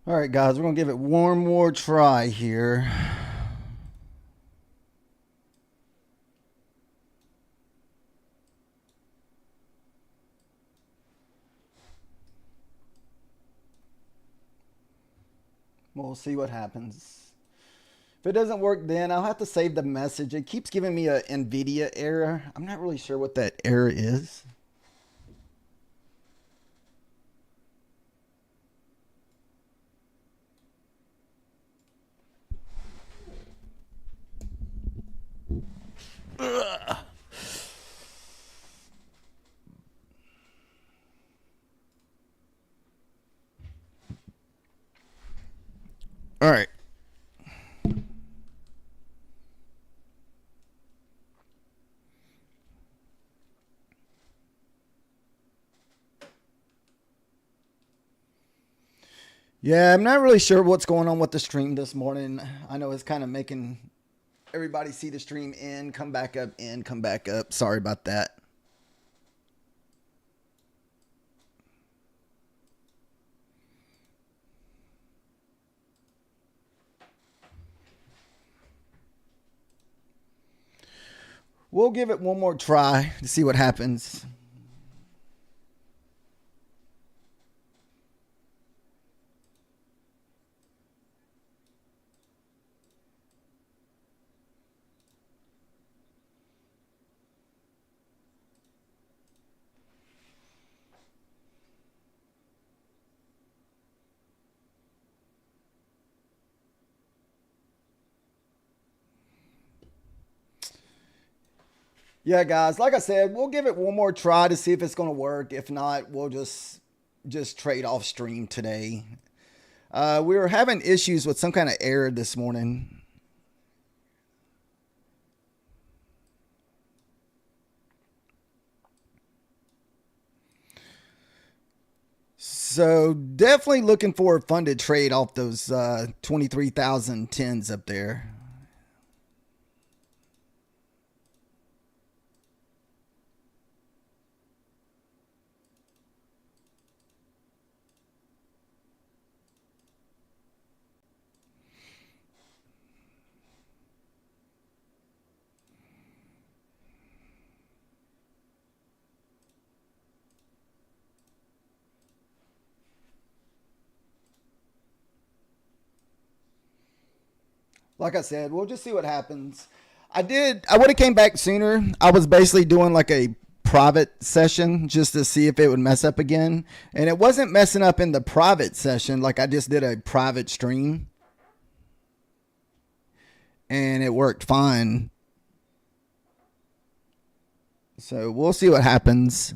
All right, guys, we're going to give it one more try here. We'll see what happens. If it doesn't work, then I'll have to save the message. It keeps giving me an NVIDIA error. I'm not really sure what that error is. Ugh. All right. Yeah, I'm not really sure what's going on with the stream this morning. I know it's kind of making everybody see the stream in, come back up, in, come back up. Sorry about that. We'll give it one more try to see what happens. Yeah, guys, like I said, we'll give it one more try to see if it's going to work. If not, we'll just trade off stream today. We were having issues with some kind of error this morning. So definitely looking for a funded trade off those 23,010s up there. Like I said, we'll just see what happens. I would have came back sooner. I was basically doing like a private session just to see if it would mess up again. And it wasn't messing up in the private session. Like I just did a private stream. And it worked fine. So we'll see what happens.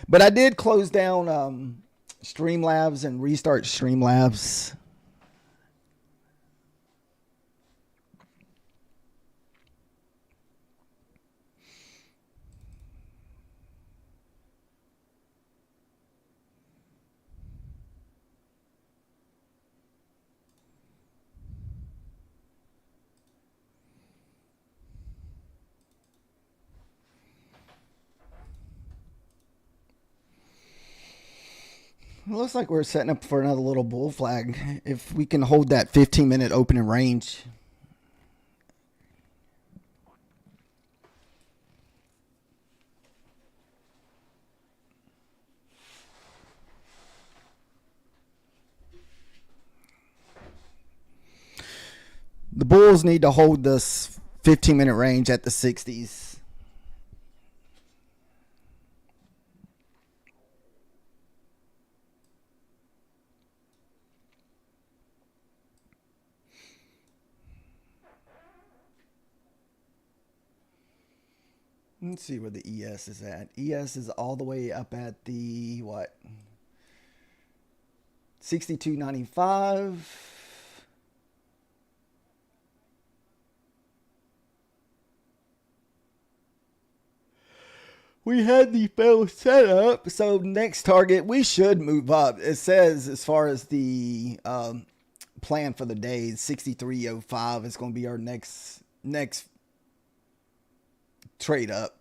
But I did close down Streamlabs and restart Streamlabs. It looks like we're setting up for another little bull flag if we can hold that 15-minute opening range. The bulls need to hold this 15-minute range at the 60s. Let's see where the ES is at. ES is all the way up at the what? 62.95. We had the fail set up, so next target we should move up. It says as far as the plan for the day, 63.05 is going to be our next trade up.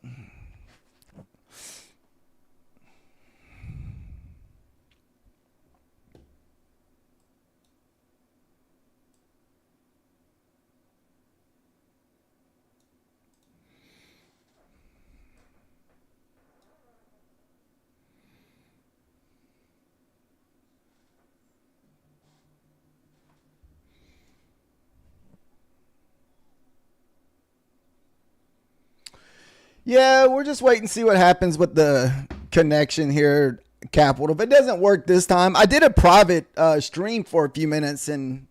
Yeah, we're just waiting to see what happens with the connection here, Capital. If it doesn't work this time, I did a private stream for a few minutes and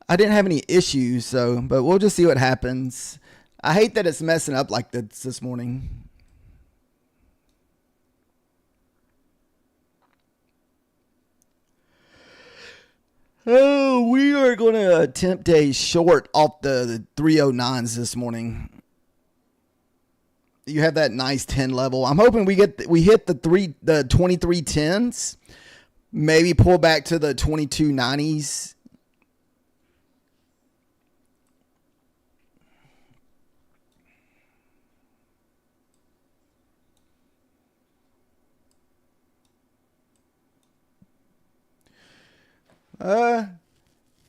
I didn't have any issues. So, but we'll just see what happens. I hate that it's messing up like this morning. Oh, we are going to attempt a short off the 309s this morning. You have that nice 10 level. I'm hoping we hit the 2310s, maybe pull back to the 2290s.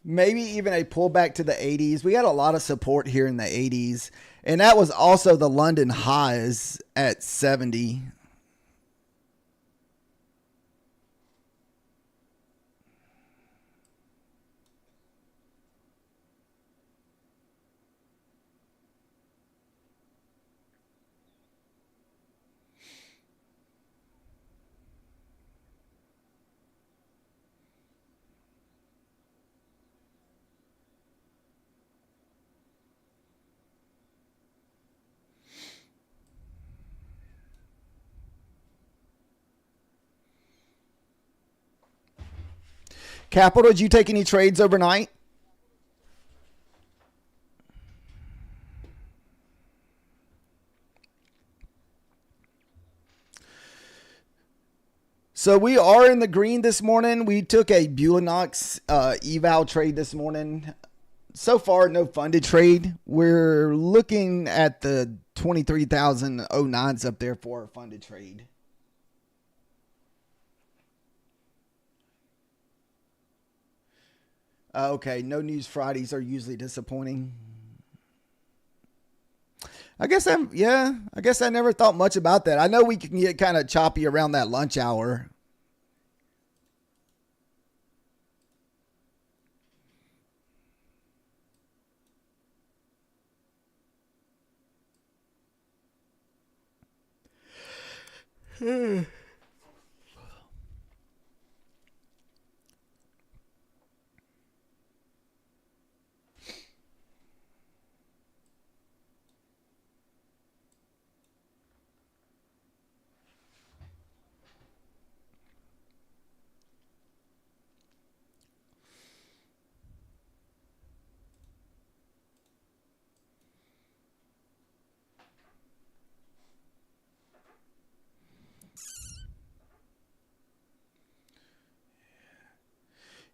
Maybe even a pullback to the 80s. We got a lot of support here in the 80s. And that was also the London highs at 70. Capital, did you take any trades overnight? So we are in the green this morning. We took a Bulinox eval trade this morning. So far, no funded trade. We're looking at the 23,009s up there for a funded trade. Okay, no news Fridays are usually disappointing. I guess I never thought much about that. I know we can get kind of choppy around that lunch hour.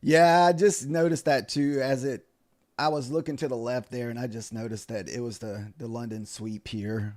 Yeah, I just noticed that too. I was looking to the left there, and I just noticed that it was the London sweep here.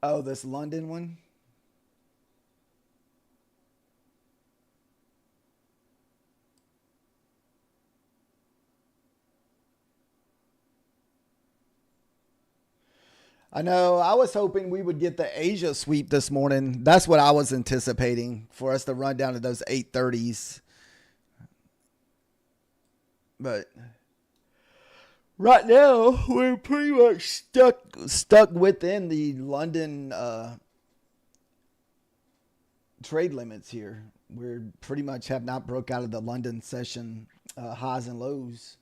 Oh, this London one. I know. I was hoping we would get the Asia sweep this morning. That's what I was anticipating for us to run down to those 830s. But right now, we're pretty much stuck within the London trade limits here. We're pretty much have not broke out of the London session highs and lows.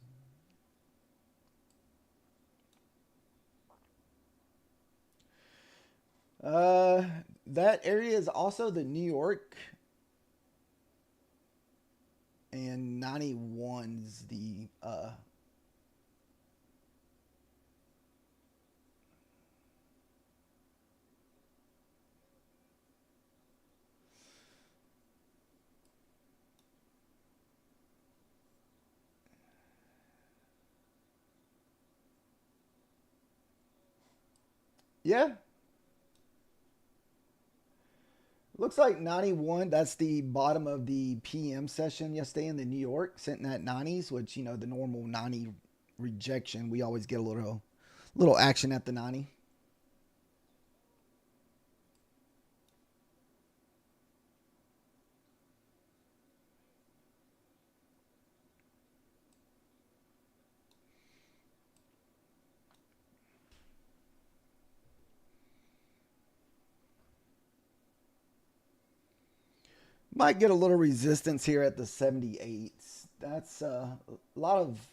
That area is also the New York, and 91's the yeah. Looks like 91. That's the bottom of the PM session yesterday in the New York, sitting at 90s, which, you know, the normal 90 rejection, we always get a little action at the 90. Might get a little resistance here at the 78s. That's a lot of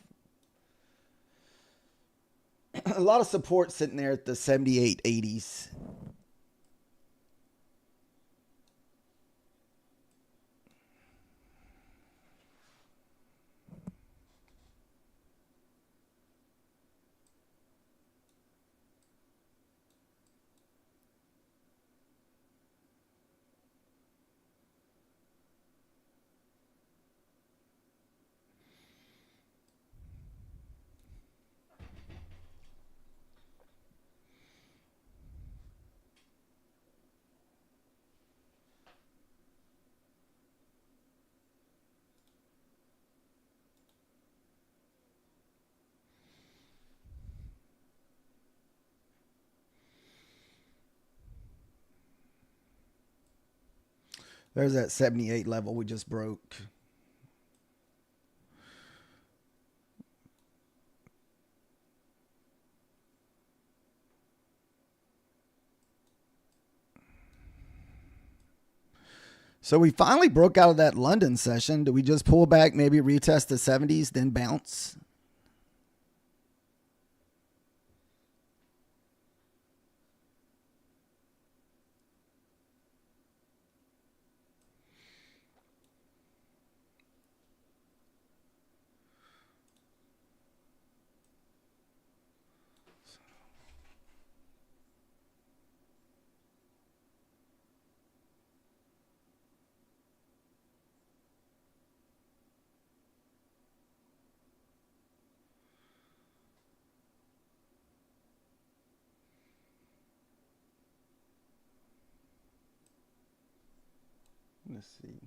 a lot of support sitting there at the 78.80s. There's that 78 level we just broke. So we finally broke out of that London session. Do we just pull back, maybe retest the 70s, then bounce? Let's see.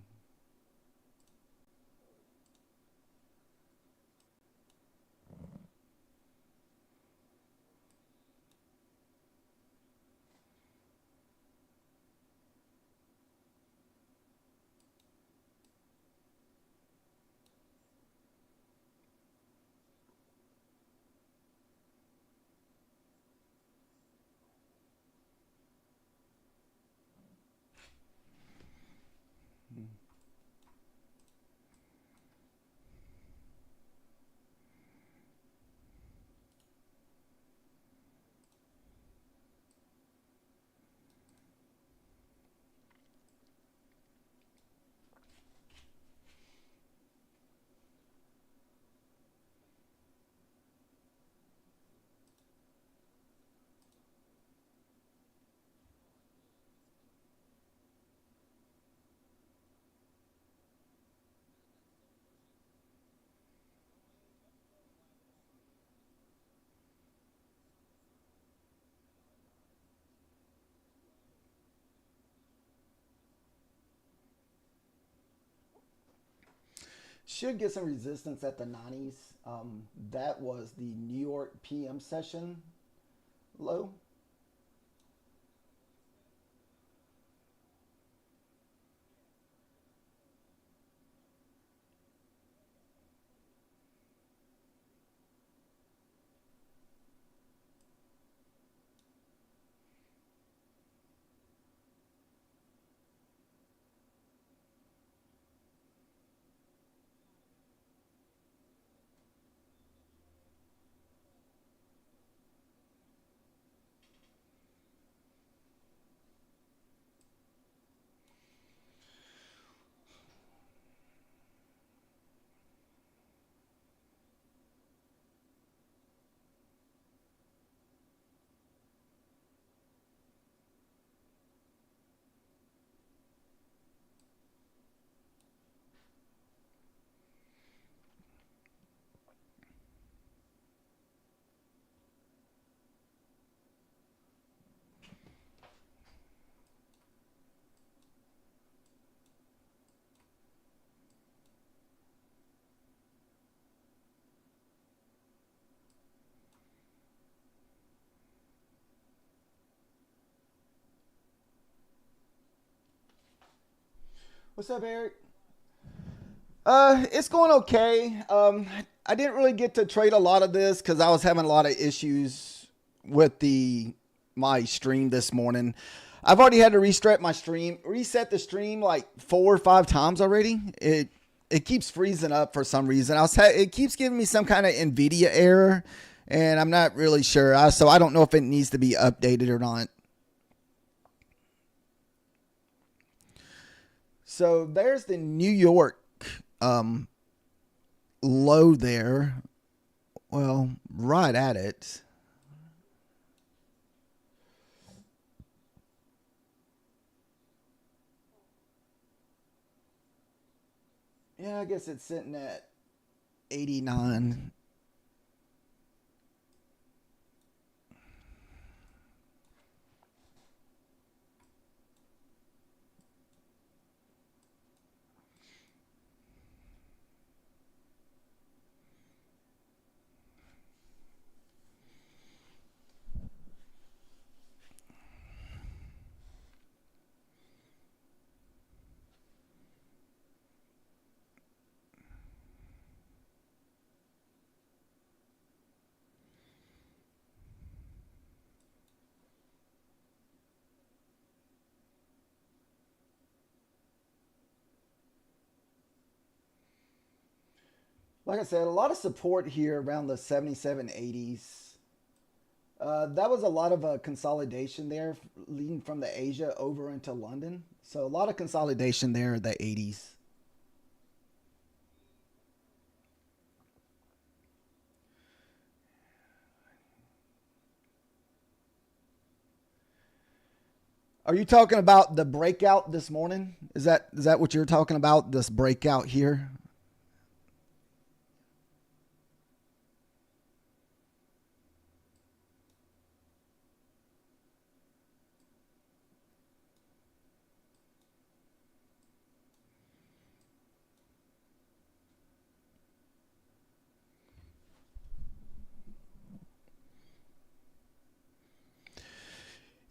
Should get some resistance at the 90s. That was the New York PM session low. What's up, Eric? It's going okay. I didn't really get to trade a lot of this because I was having a lot of issues with the my stream this morning. I've already had to reset the stream like 4 or 5 times already. It keeps freezing up for some reason. It keeps giving me some kind of NVIDIA error, and I'm not really sure. So I don't know if it needs to be updated or not. So there's the New York low there. Well, right at it. Yeah, I guess it's sitting at 89. Like I said, a lot of support here around the 77.80s. That was a lot of consolidation there, leading from the Asia over into London. So a lot of consolidation there at the 80s. Are you talking about the breakout this morning? Is that what you're talking about? This breakout here?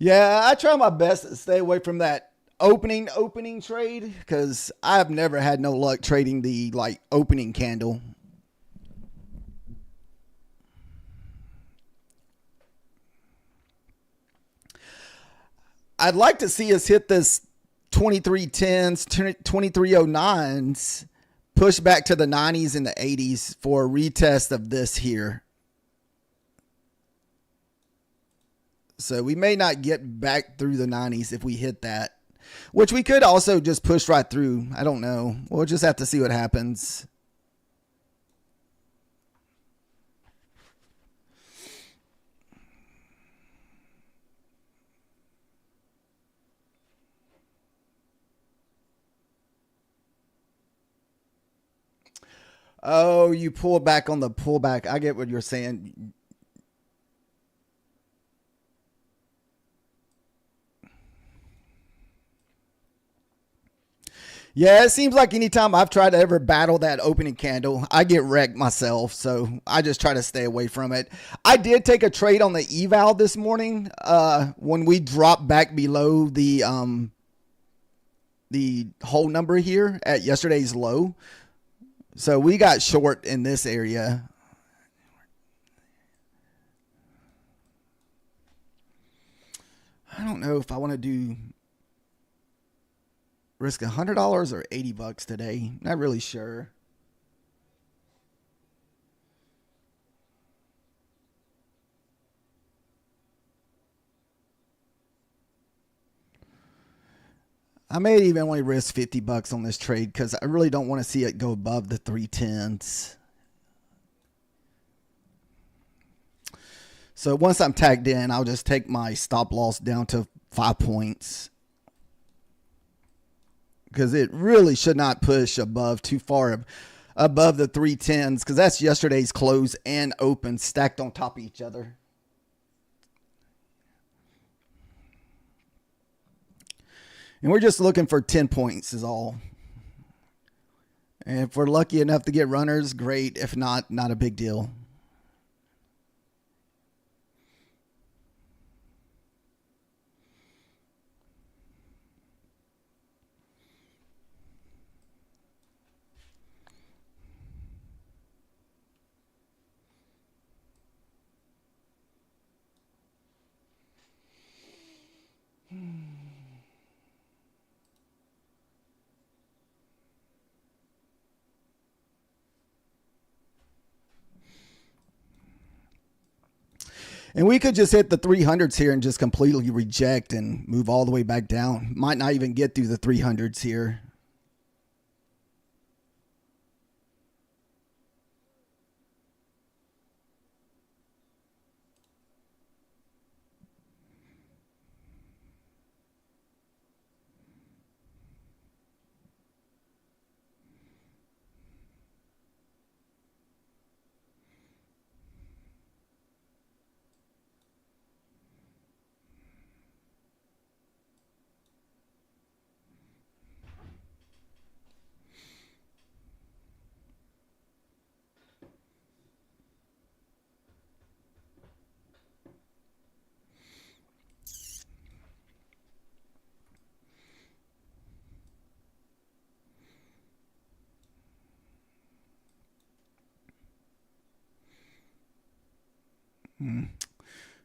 Yeah, I try my best to stay away from that opening trade because I've never had no luck trading the like opening candle. I'd like to see us hit this 2310s, 2309s, push back to the 90s and the 80s for a retest of this here. So we may not get back through the 90s if we hit that, which we could also just push right through. I don't know. We'll just have to see what happens. Oh, you pull back on the pullback. I get what you're saying. Yeah, it seems like anytime I've tried to ever battle that opening candle, I get wrecked myself. So I just try to stay away from it. I did take a trade on the eval this morning when we dropped back below the whole number here at yesterday's low. So we got short in this area. I don't know if I want to do risk $100 or $80 today. Not really sure. I may even only risk $50 on this trade because I really don't want to see it go above the 310s. So once I'm tagged in, I'll just take my stop loss down to 5 points because it really should not push above too far above the 310s because that's yesterday's close and open stacked on top of each other. And we're just looking for 10 points is all. And if we're lucky enough to get runners, great. If not, not a big deal. And we could just hit the 300s here and just completely reject and move all the way back down. Might not even get through the 300s here.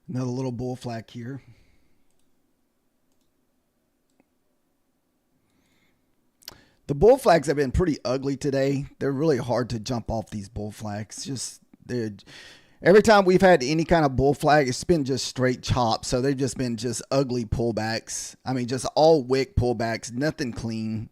Another little bull flag here. The bull flags have been pretty ugly today. They're really hard to jump off these bull flags. Every time we've had any kind of bull flag, it's been just straight chop. So they've just been just ugly pullbacks. I mean, just all wick pullbacks, nothing clean.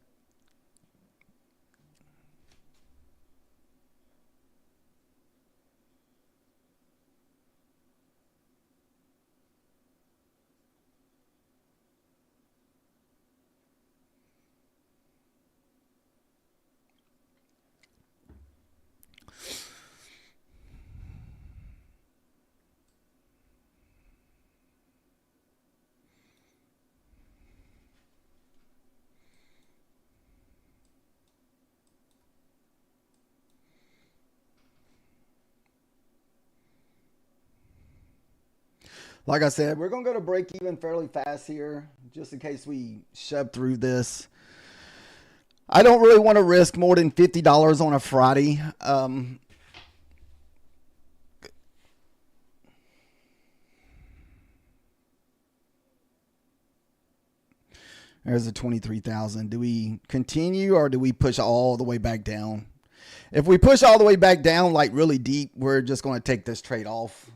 Like I said, we're going to go to break even fairly fast here, just in case we shove through this. I don't really want to risk more than $50 on a Friday. There's a 23,000. Do we continue or do we push all the way back down? If we push all the way back down, like really deep, we're just going to take this trade off.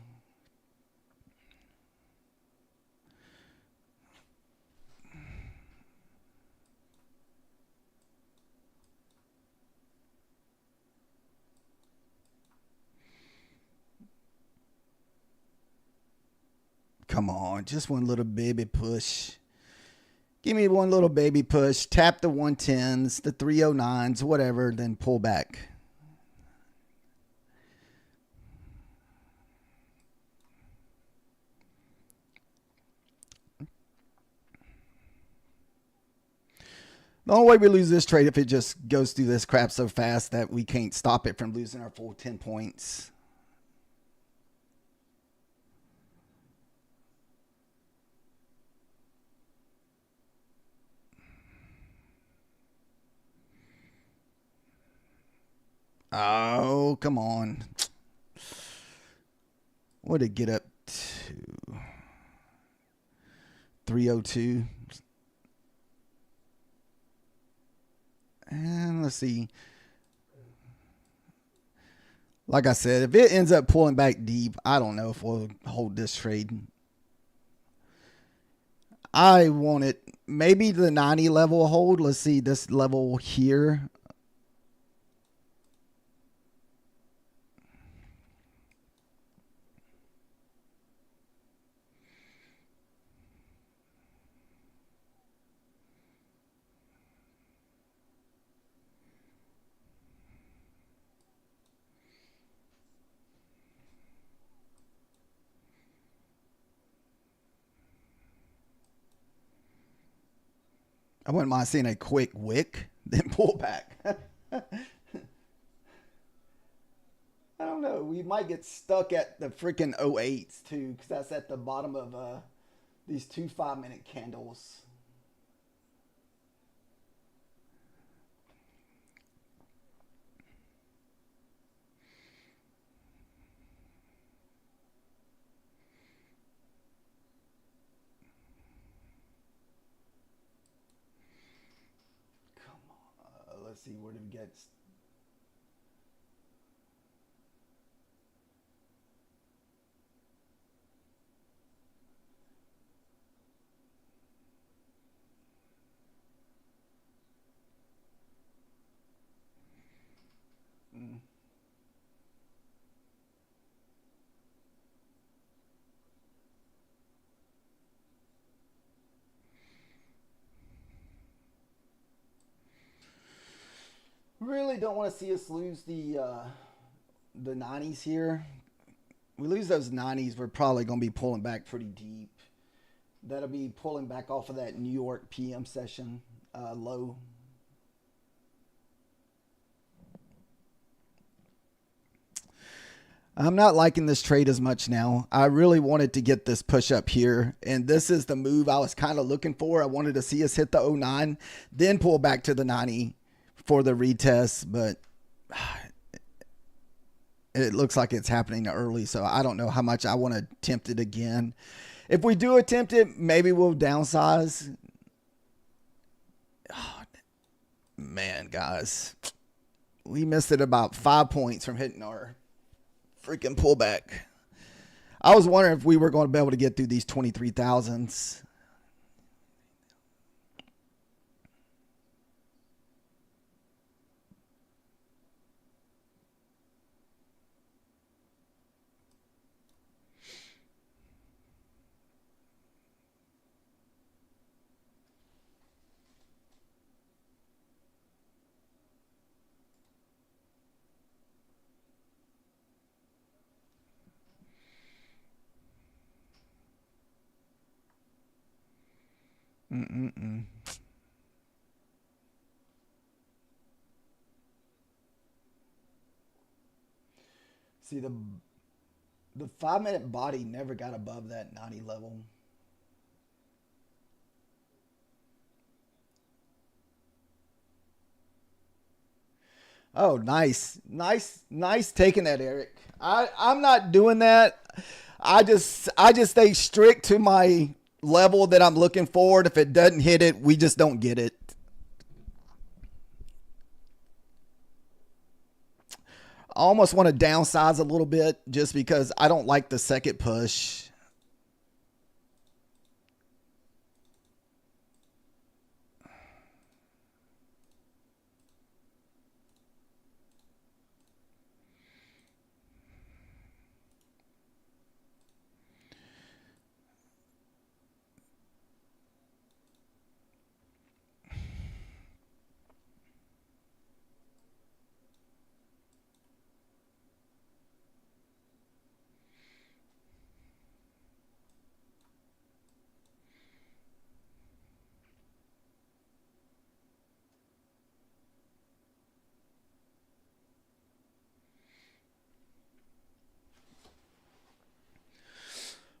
Come on, just one little baby push. Give me one little baby push. Tap the 110s, the 309s, whatever, then pull back. The only way we lose this trade if it just goes through this crap so fast that we can't stop it from losing our full 10 points. Oh, come on. What did it get up to? 302. And let's see. Like I said, if it ends up pulling back deep, I don't know if we'll hold this trade. I want it. Maybe the 90 level hold. Let's see this level here. I wouldn't mind seeing a quick wick, then pull back. I don't know. We might get stuck at the freaking 08s too, because that's at the bottom of these 2 5-minute candles. Let's see, where do we get? really don't want to see us lose the 90s here. We lose those 90s, we're probably going to be pulling back pretty deep. That'll be pulling back off of that New York PM session low. I'm not liking this trade as much now. I really wanted to get this push up here, and this is the move I was kind of looking for. I wanted to see us hit the 09, then pull back to the 90 for the retest, but it looks like it's happening early, so I don't know how much I want to attempt it again. If we do attempt it, maybe we'll downsize. Oh, man, guys, we missed it about 5 points from hitting our freaking pullback. I was wondering if we were going to be able to get through these 23,000s. See, the 5-minute body never got above that 90 level. Oh, nice. Nice taking that, Eric. I'm not doing that. I just stay strict to my level that I'm looking for. If it doesn't hit it, we just don't get it. I almost want to downsize a little bit just because I don't like the second push.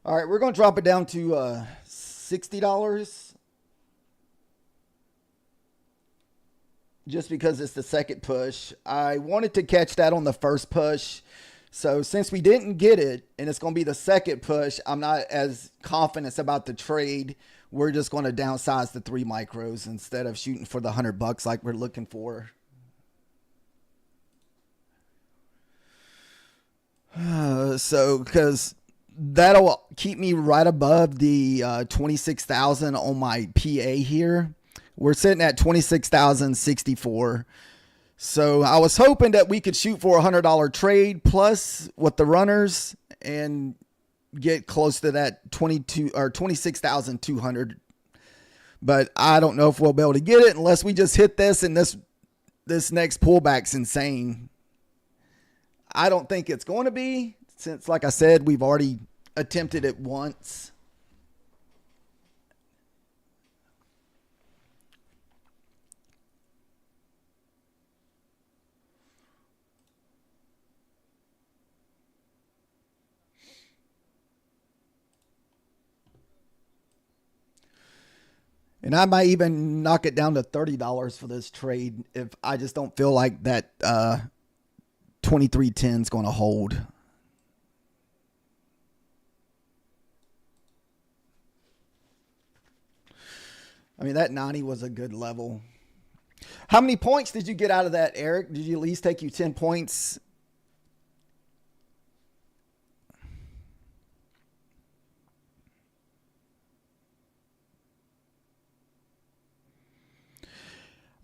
All right, we're going to drop it down to $60 just because it's the second push. I wanted to catch that on the first push. So since we didn't get it and it's going to be the second push, I'm not as confident about the trade. We're just going to downsize the 3 micros instead of shooting for the $100 like we're looking for. So because that'll keep me right above the 26,000 on my PA here. We're sitting at 26,064. So I was hoping that we could shoot for a $100 trade plus with the runners and get close to that 22 or 26,200. But I don't know if we'll be able to get it unless we just hit this, and this next pullback's insane. I don't think it's going to be, since, like I said, we've already attempted it once. And I might even knock it down to $30 for this trade if I just don't feel like that 2310 is going to hold. I mean, that 90 was a good level. How many points did you get out of that, Eric? Did you at least take you 10 points?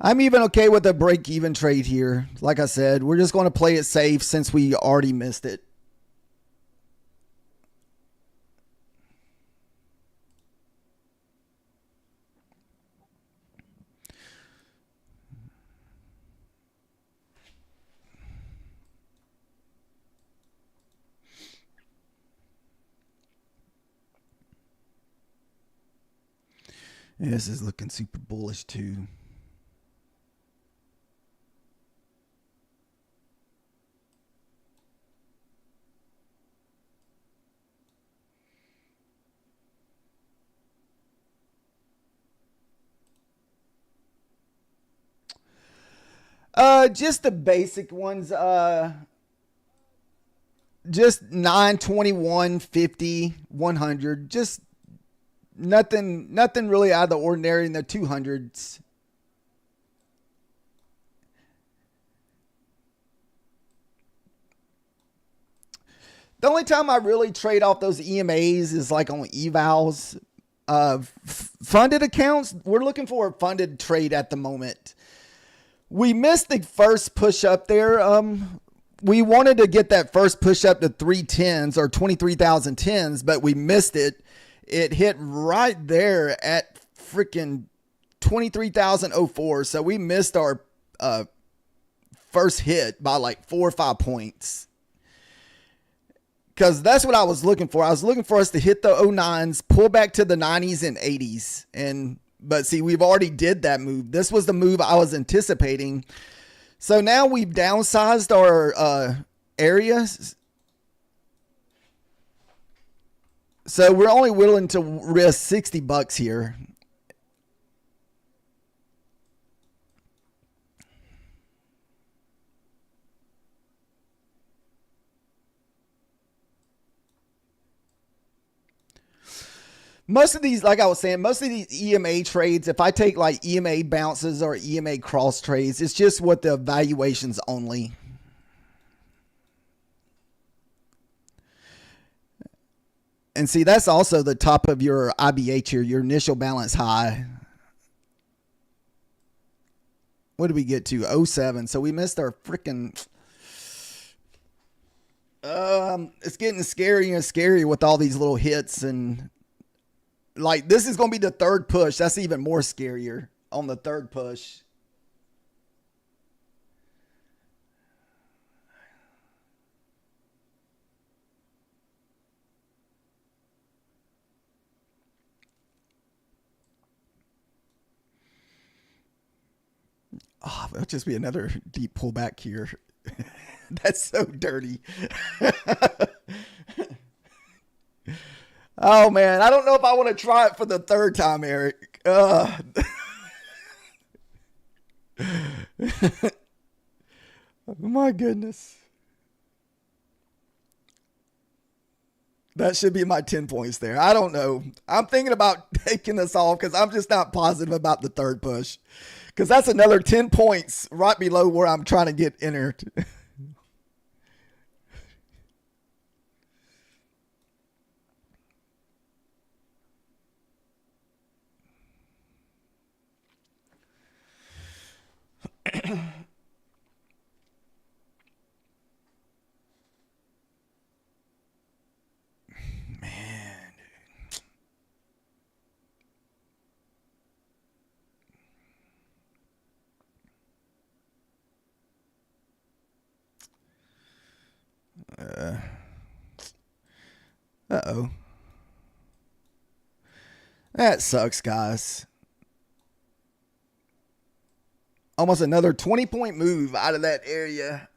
I'm even okay with a break-even trade here. Like I said, we're just going to play it safe since we already missed it. Yeah, this is looking super bullish too. Just the basic ones. Just 9, 21, 50, 100. Just nothing really out of the ordinary in the 200s. The only time I really trade off those EMAs is like on evals. Funded accounts, we're looking for a funded trade at the moment. We missed the first push up there. We wanted to get that first push up to 310s or 23,000 tens, but we missed it. It hit right there at freaking 23,004. So we missed our first hit by like 4 or 5 points. Because that's what I was looking for. I was looking for us to hit the 09s, pull back to the 90s and 80s. But see, we've already did that move. This was the move I was anticipating. So now we've downsized our areas. So we're only willing to risk $60 here. Most of these, like I was saying, most of these EMA trades, if I take like EMA bounces or EMA cross trades, it's just what the valuations only. And see, that's also the top of your IBH here, your initial balance high. What did we get to? 07. So we missed our freaking... it's getting scarier and scarier with all these little hits. And like, this is going to be the third push. That's even more scarier on the third push. Oh, it'll just be another deep pullback here. That's so dirty. Oh, man. I don't know if I want to try it for the third time, Eric. My goodness. That should be my 10 points there. I don't know. I'm thinking about taking this off because I'm just not positive about the third push. Because that's another 10 points right below where I'm trying to get entered. Man, uh-oh. That sucks, guys. Almost another 20-point move out of that area.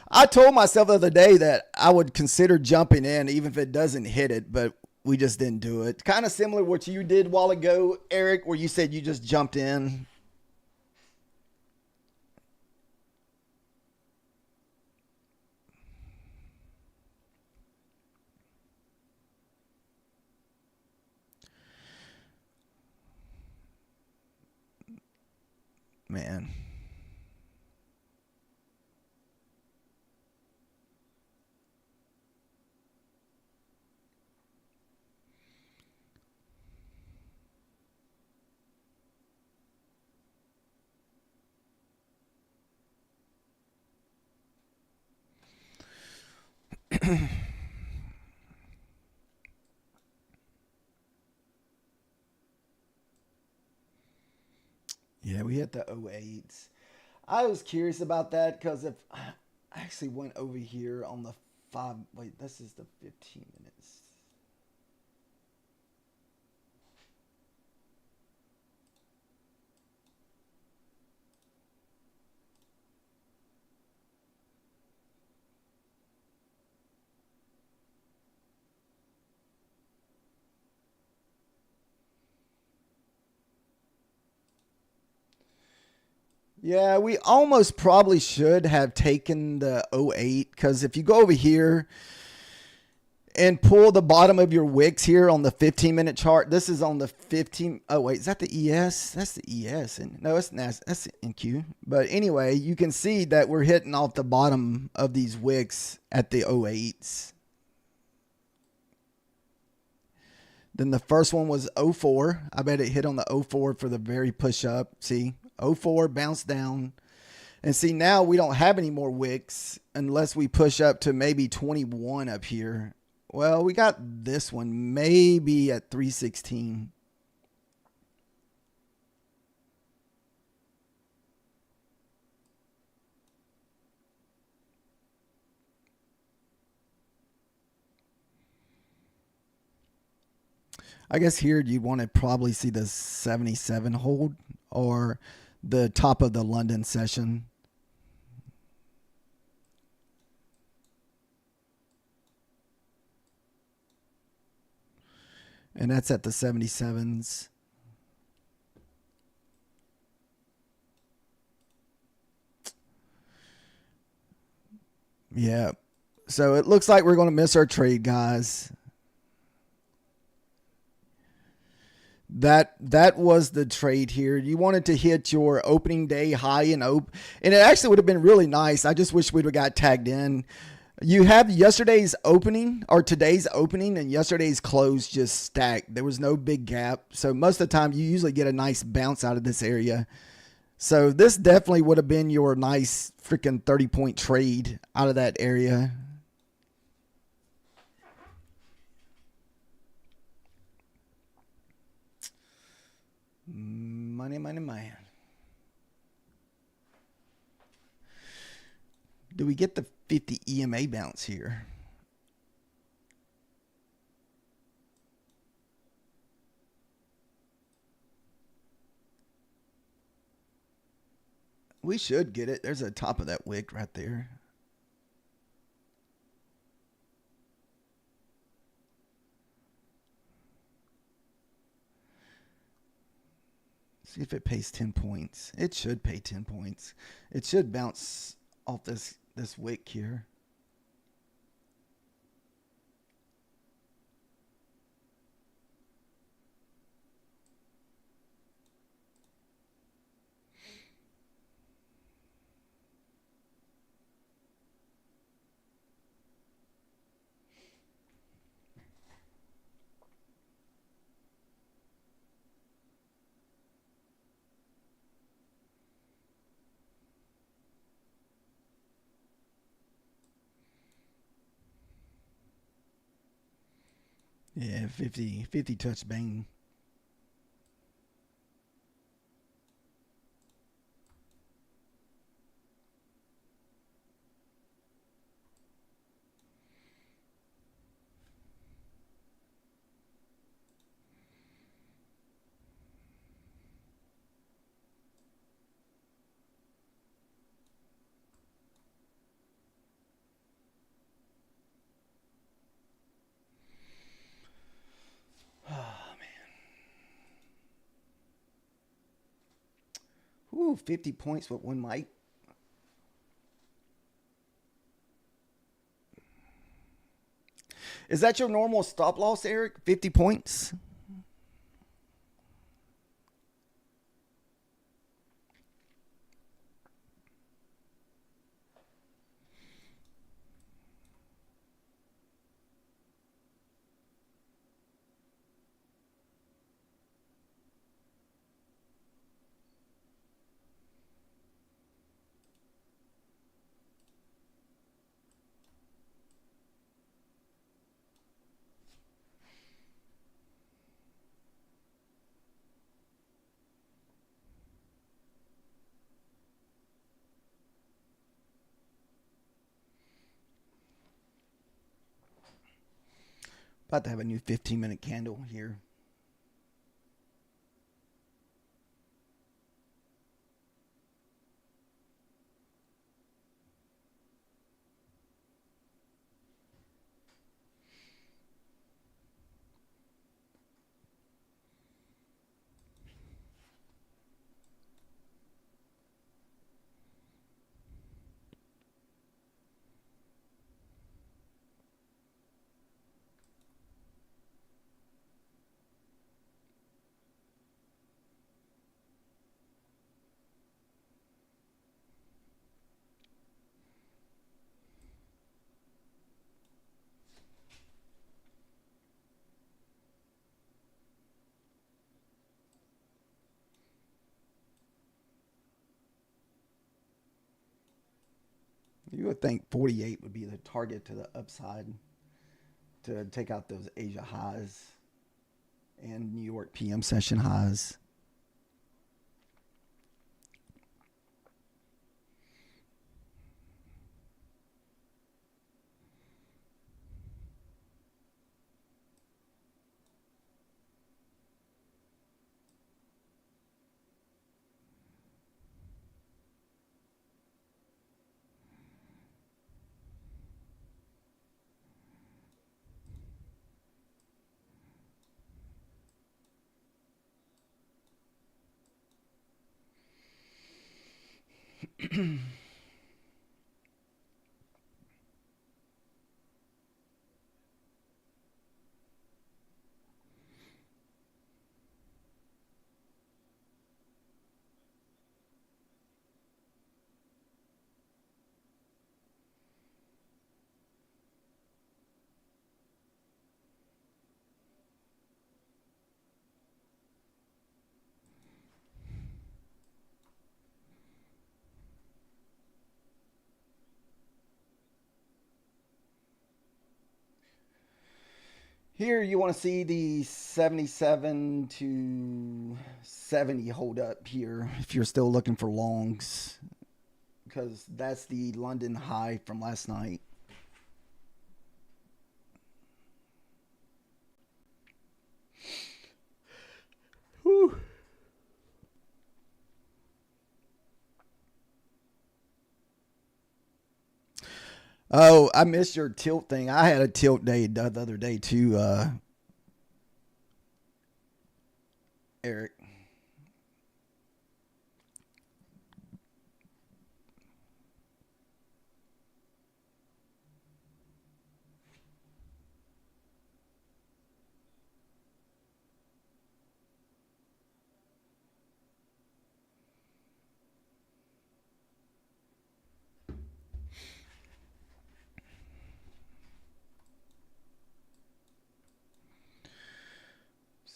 I told myself the other day that I would consider jumping in even if it doesn't hit it, but we just didn't do it. Kind of similar to what you did a while ago, Eric, where you said you just jumped in. Man. Yeah, we hit the 08s. I was curious about that because if I actually went over here on the 5, wait, this is the 15 minutes. Yeah, we almost probably should have taken the '08 because if you go over here and pull the bottom of your wicks here on the 15-minute chart, this is on the 15. Oh, wait, is that the ES? That's the ES. And no, it's NASDAQ. That's the NQ. But anyway, you can see that we're hitting off the bottom of these wicks at the '08s. Then the first one was '04. I bet it hit on the '04 for the very push up. See, '04 bounced down. And see, now we don't have any more wicks unless we push up to maybe 21 up here. Well, we got this one maybe at 316. I guess here you'd want to probably see the 77 hold or the top of the London session. And that's at the 77s. Yeah. So it looks like we're going to miss our trade, guys. That was the trade here. You wanted to hit your opening day high and it actually would have been really nice. I just wish we'd have got tagged in. You have yesterday's opening or today's opening and yesterday's close just stacked. There was no big gap. So most of the time you usually get a nice bounce out of this area. So this definitely would have been your nice freaking 30-point trade out of that area. Money, money, man. Do we get the 50 EMA bounce here? We should get it. There's a top of that wick right there. See if it pays 10 points. It should pay 10 points. It should bounce off this wick here. Yeah, 50 touch bang. Ooh, 50 points with one mic. Is that your normal stop loss, Eric? 50 points? About to have a new 15-minute candle here. You would think 48 would be the target to the upside to take out those Asia highs and New York PM session highs. Here you want to see the 77 to 70 hold up here if you're still looking for longs, because that's the London high from last night. Whew. Oh, I missed your tilt thing. I had a tilt day the other day too, Eric.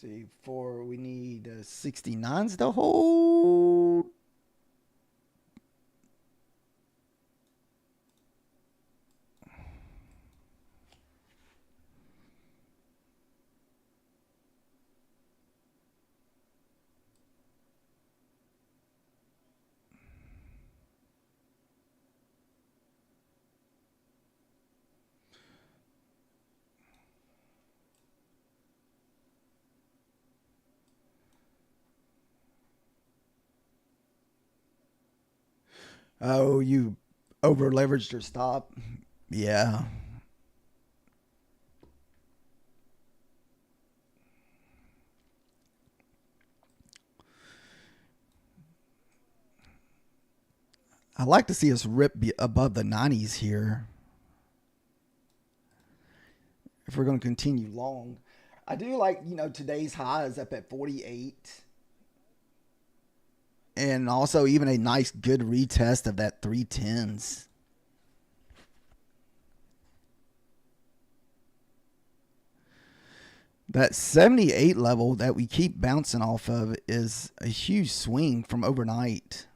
See, we need 69s to hold. Oh, you over leveraged your stop. Yeah. I'd like to see us rip above the 90s here if we're going to continue long. I do like, today's high is up at 48. And also even a nice good retest of that 310s. That 78 level that we keep bouncing off of is a huge swing from overnight.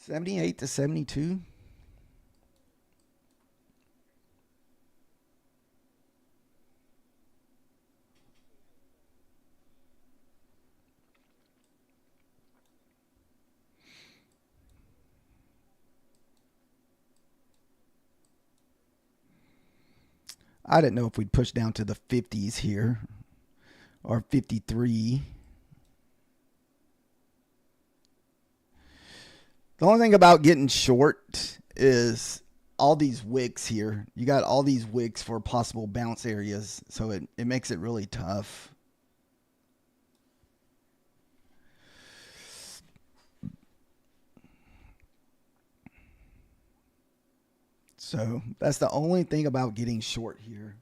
$78 to $72. I didn't know if we'd push down to the 50s here or 53. The only thing about getting short is all these wicks here. You got all these wicks for possible bounce areas, so it makes it really tough. So that's the only thing about getting short here.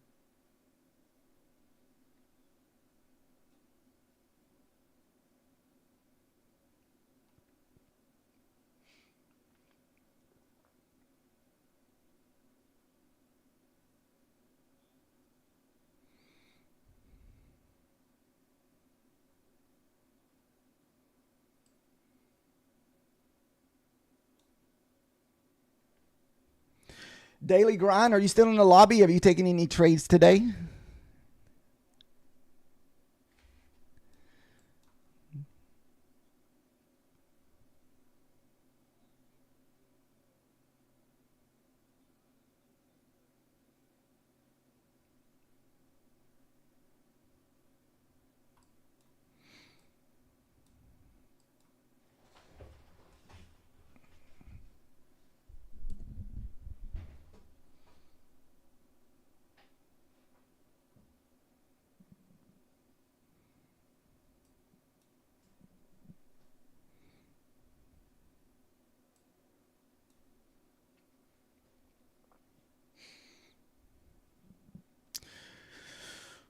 Daily grind. Are you still in the lobby? Have you taken any trades today?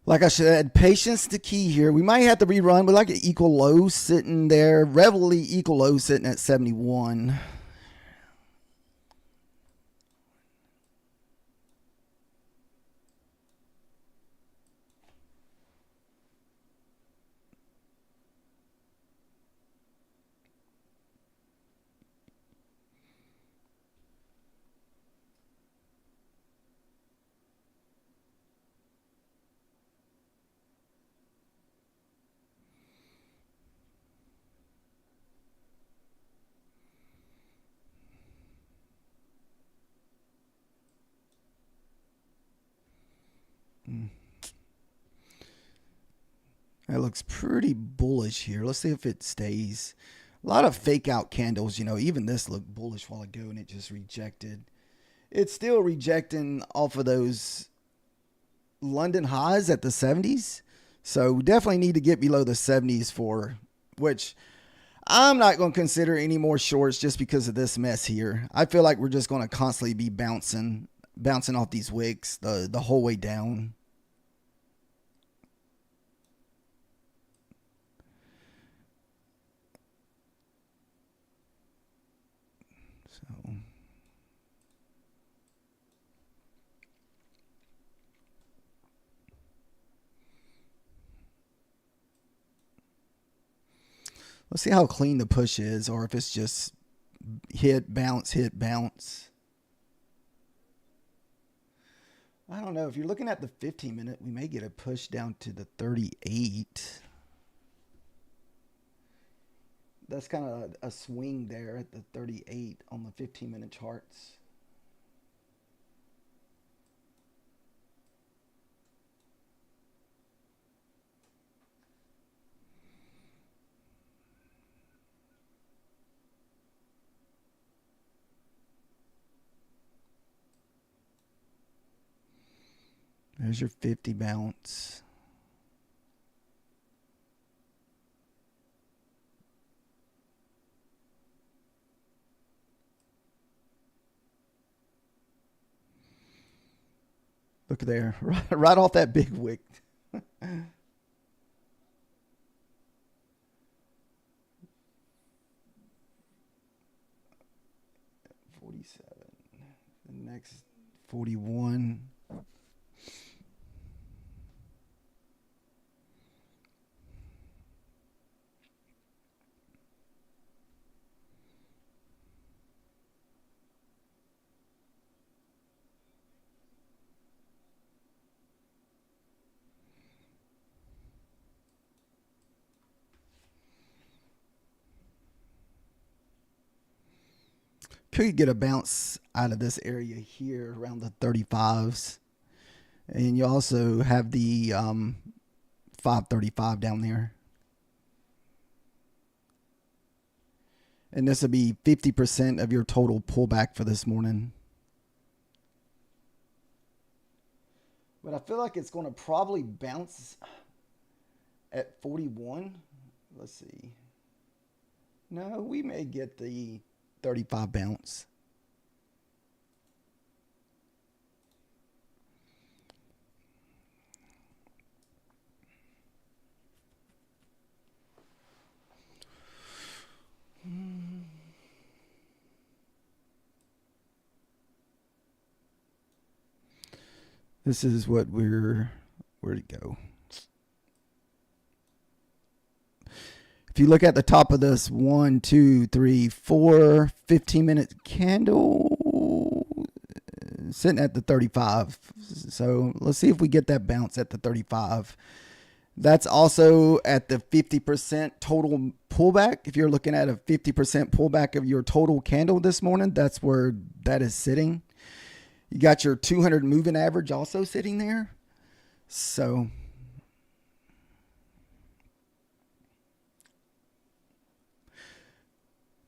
Like I said, patience the key here. We might have to rerun, but like an equal low sitting there. Reveille equal low sitting at 71. That looks pretty bullish here. Let's see if it stays. A lot of fake out candles, you know, even this looked bullish a while ago and it just rejected. It's still rejecting off of those London highs at the 70s. So we definitely need to get below the 70s for which I'm not going to consider any more shorts just because of this mess here. I feel like we're just going to constantly be bouncing off these wicks the whole way down. So let's see how clean the push is, or if it's just hit, bounce, hit, bounce. I don't know. If you're looking at the 15-minute, we may get a push down to the 38. That's kind of a swing there at the 38 on the 15-minute charts. There's your 50 bounce. Look there, right off that big wick. 47. The next 41. Could get a bounce out of this area here around the 35s. And you also have the 535 down there. And this will be 50% of your total pullback for this morning. But I feel like it's going to probably bounce at 41. Let's see. No, we may get the 35 bounce. This is what where'd it go? If you look at the top of this 1, 2, 3, 4, 15-minute candle, sitting at the 35. So let's see if we get that bounce at the 35. That's also at the 50% total pullback. If you're looking at a 50% pullback of your total candle this morning, that's where that is sitting. You got your 200 moving average also sitting there. So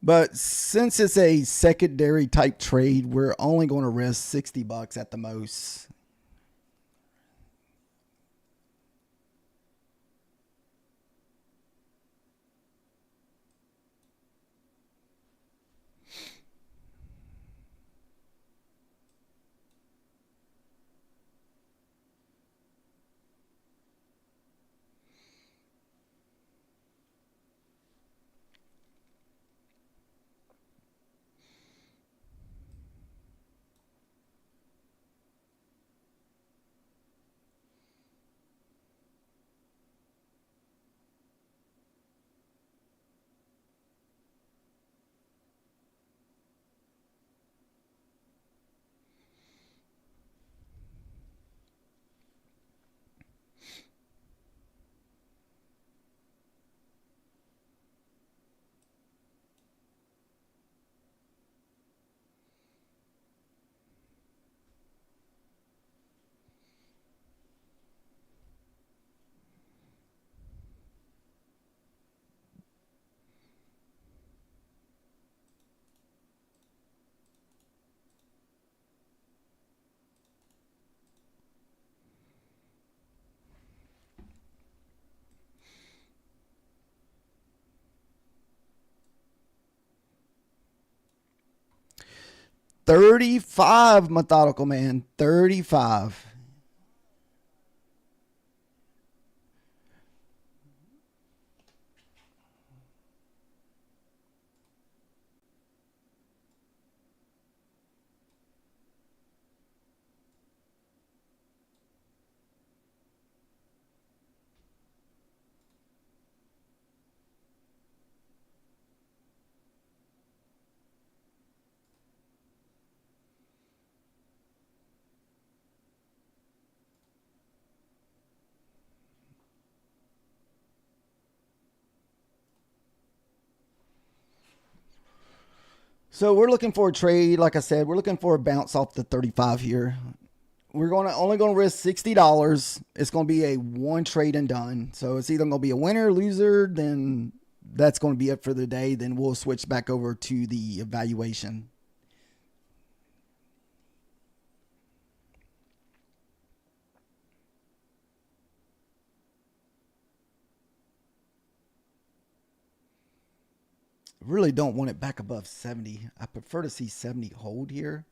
but since it's a secondary type trade, we're only going to risk $60 at the most. $35, methodical man. 35. So we're looking for a trade. Like I said, we're looking for a bounce off the 35 here. We're only going to risk $60. It's going to be a one trade and done. So it's either going to be a winner, loser. Then that's going to be it for the day. Then we'll switch back over to the evaluation. Really don't want it back above 70. I prefer to see 70 hold here.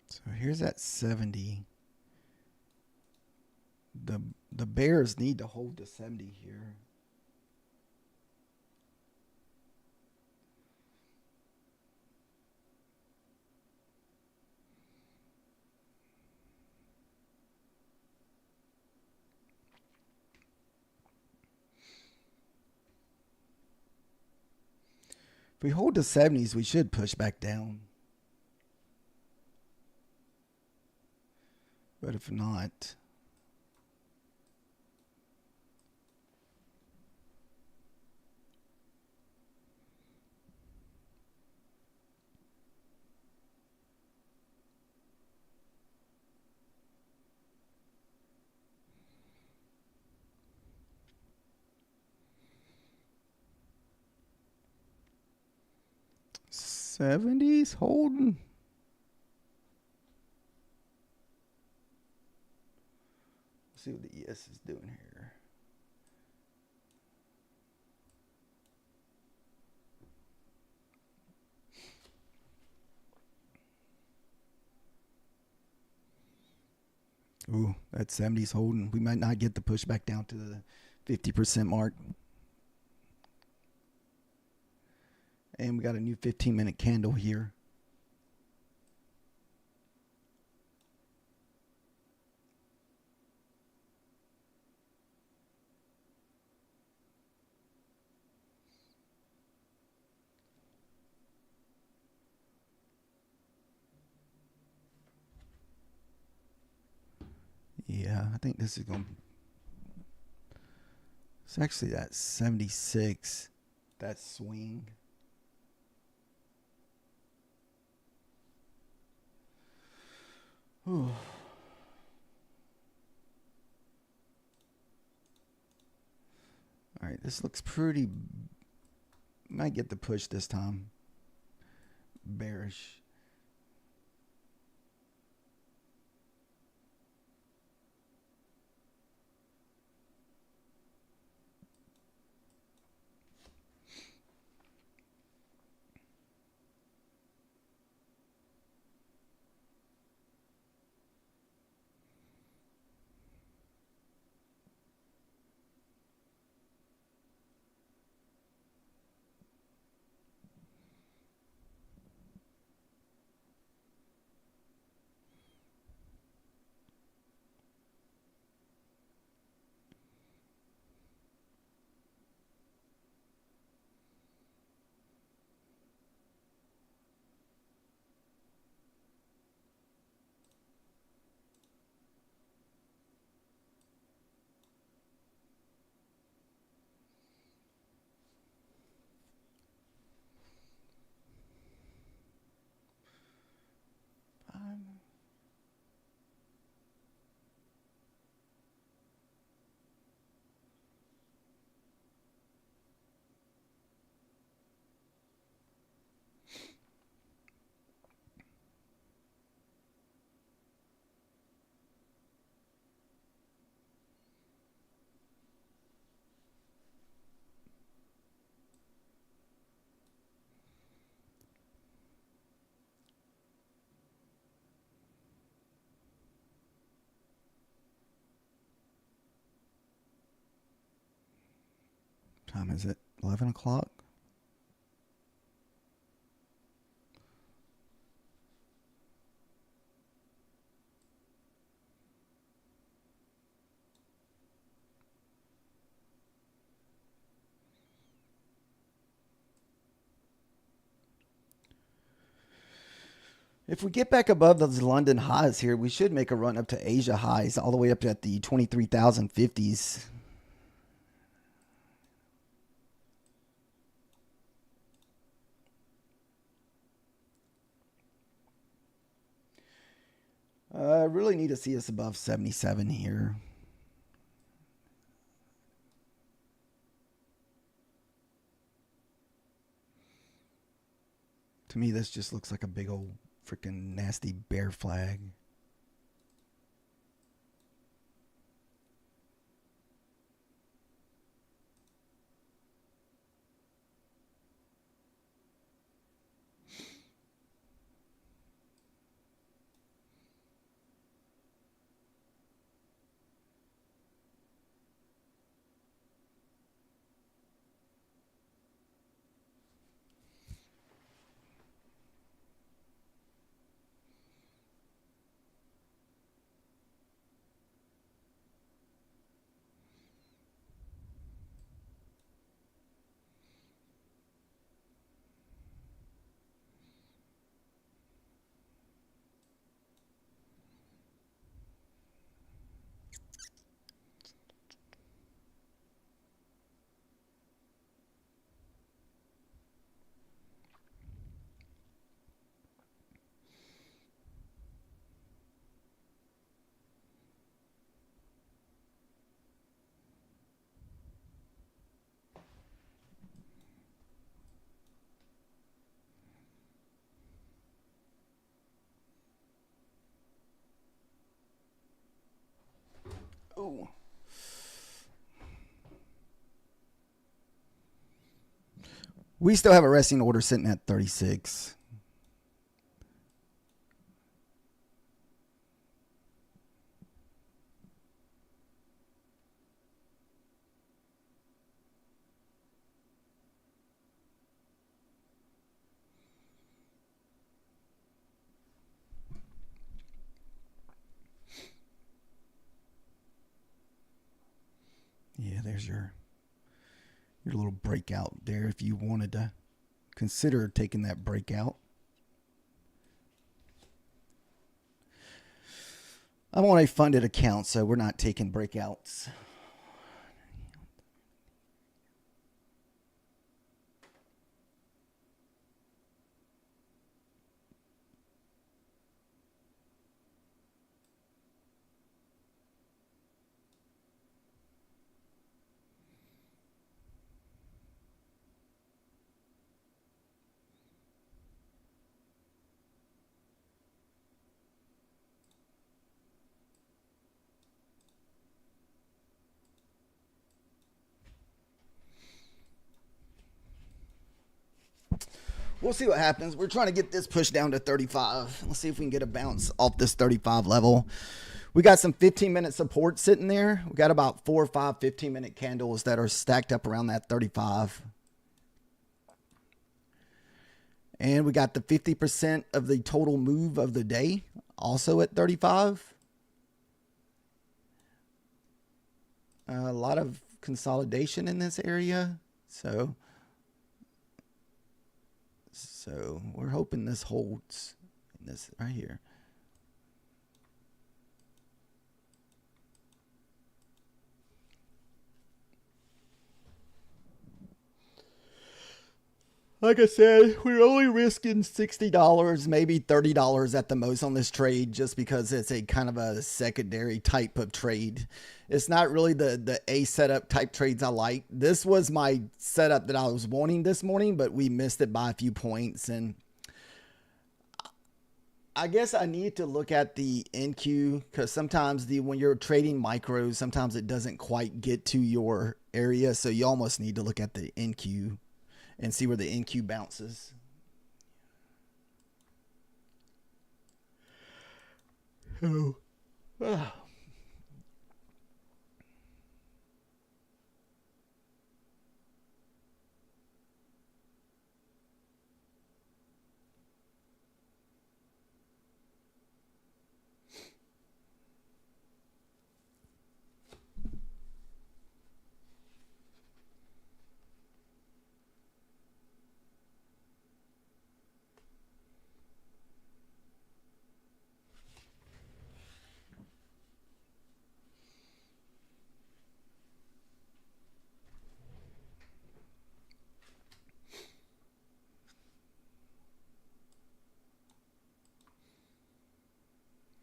So here's that 70. The bears need to hold the 70 here. If we hold the 70s, we should push back down. But if not, '70s holding. Let's see what the ES is doing here. Ooh, that 70's holding. We might not get the push back down to the 50% mark. And we got a new 15-minute candle here. Yeah, I think this is going to be... It's actually that 76, that swing. Ooh. All right, this looks pretty... Might get the push this time. Bearish. Time is it? 11 o'clock? If we get back above those London highs here, we should make a run up to Asia highs all the way up at the 23,050s. I really need to see us above 77 here. To me, this just looks like a big old freaking nasty bear flag. Ooh. We still have a resting order sitting at 36. there's your little breakout there if you wanted to consider taking that breakout. I'm on a funded account, so we're not taking breakouts. We'll see what happens. We're trying to get this pushed down to 35. Let's see if we can get a bounce off this 35 level. We got some 15-minute support sitting there. We got about 4 or 5 15-minute candles that are stacked up around that 35. And we got the 50% of the total move of the day also at 35. A lot of consolidation in this area. So we're hoping this holds in this right here. Like I said, we're only risking $60, maybe $30 at the most on this trade, just because it's a kind of a secondary type of trade. It's not really the A setup type trades I like. This was my setup that I was wanting this morning, but we missed it by a few points. And I guess I need to look at the NQ, because sometimes when you're trading micros, sometimes it doesn't quite get to your area. So you almost need to look at the NQ and see where the NQ bounces. Oh. Ah.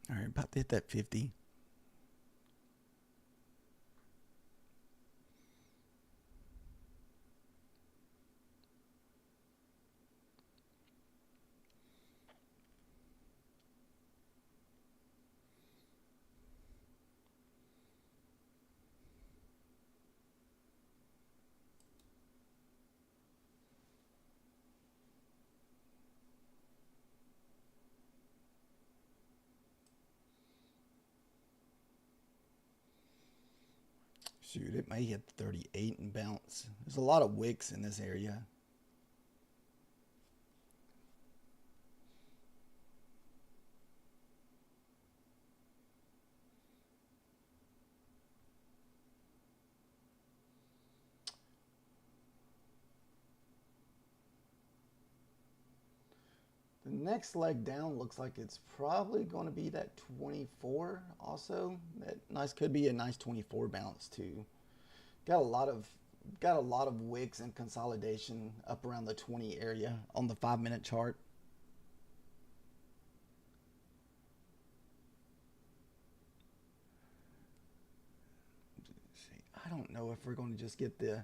All right, about to hit that 50. Shoot, it may hit 38 and bounce. There's a lot of wicks in this area. The next leg down looks like it's probably going to be that 24 also. That could be a nice 24 bounce too. Got a lot of wicks and consolidation up around the 20 area on the 5-minute chart. I don't know if we're going to just get the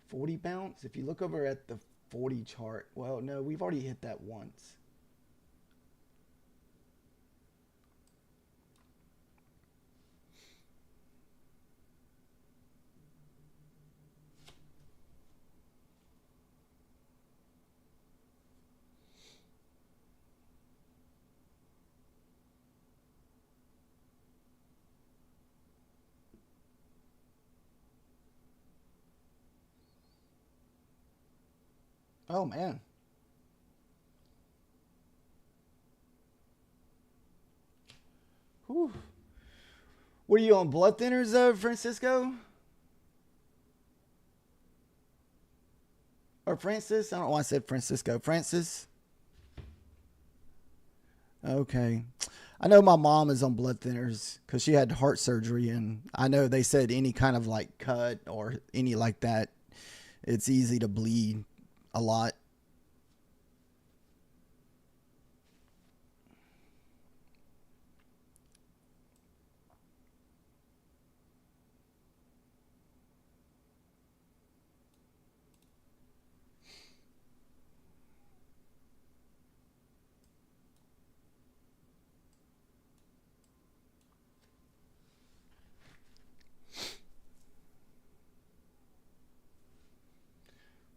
40 bounce. If you look over at the 40 chart, well, no, we've already hit that once. Oh, man. Whew. What are you on, blood thinners, Francisco? Or Francis. I don't know why I said Francisco. Francis. Okay. I know my mom is on blood thinners because she had heart surgery, and I know they said any kind of like cut or any like that, it's easy to bleed a lot.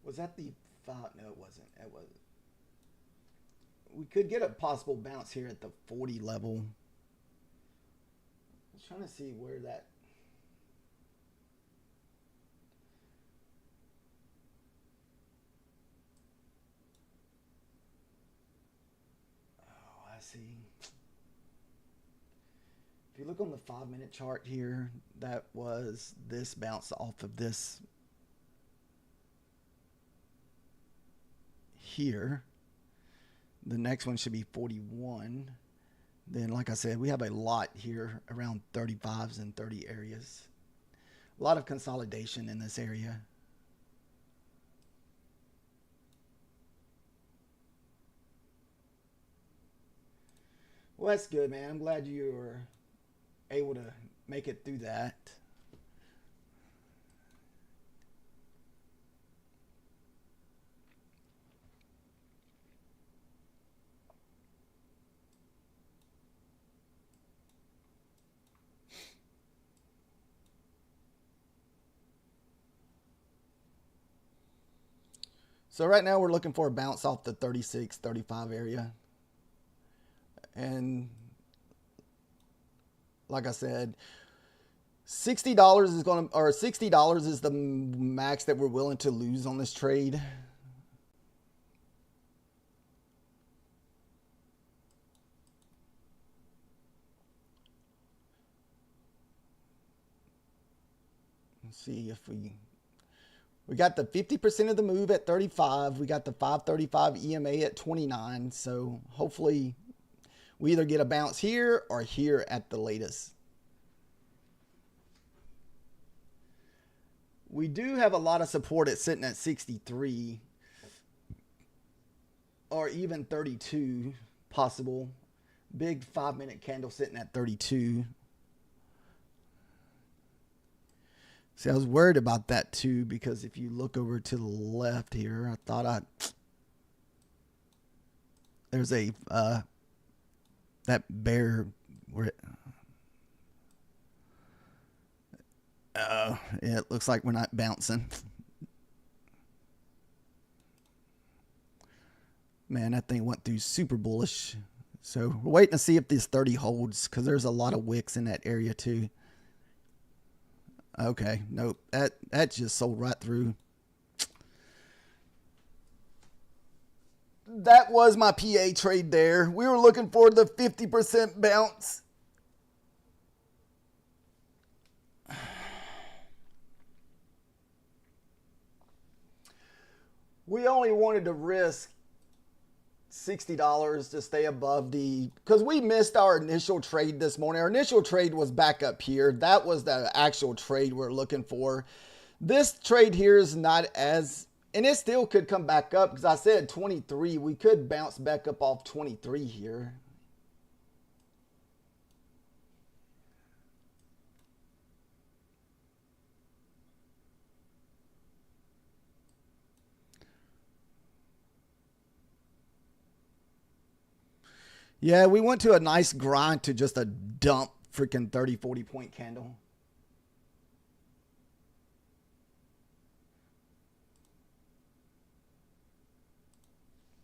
Was that the five? No, it wasn't. It wasn't. We could get a possible bounce here at the 40 level. I was trying to see where that. Oh, I see. If you look on the 5-minute chart here, that was this bounce off of this here. The next one should be 41. Then, like I said, we have a lot here around 35s and 30 areas. A lot of consolidation in this area. Well, that's good, man. I'm glad you were able to make it through that. So right now we're looking for a bounce off the 36, 35 area. And like I said, $60 is going to, or $60 is the max that we're willing to lose on this trade. Let's see if we got the 50% of the move at 35. We got the 535 EMA at 29. So hopefully we either get a bounce here or here at the latest. We do have a lot of support at sitting at 63 or even 32 possible. Big 5-minute candle sitting at 32. See, I was worried about that too, because if you look over to the left here, I thought there's a that bear where yeah, it looks like we're not bouncing. Man, that thing went through super bullish. So we're waiting to see if this 30 holds, because there's a lot of wicks in that area too. Okay, nope, that just sold right through. That was my PA trade there. We were looking for the 50% bounce. We only wanted to risk $60 to stay above because we missed our initial trade this morning. Our initial trade was back up here. That was the actual trade we're looking for. This trade here is not as, and it still could come back up, because I said 23. We could bounce back up off 23 here. Yeah, we went to a nice grind to just a dump freaking 30, 40 point candle.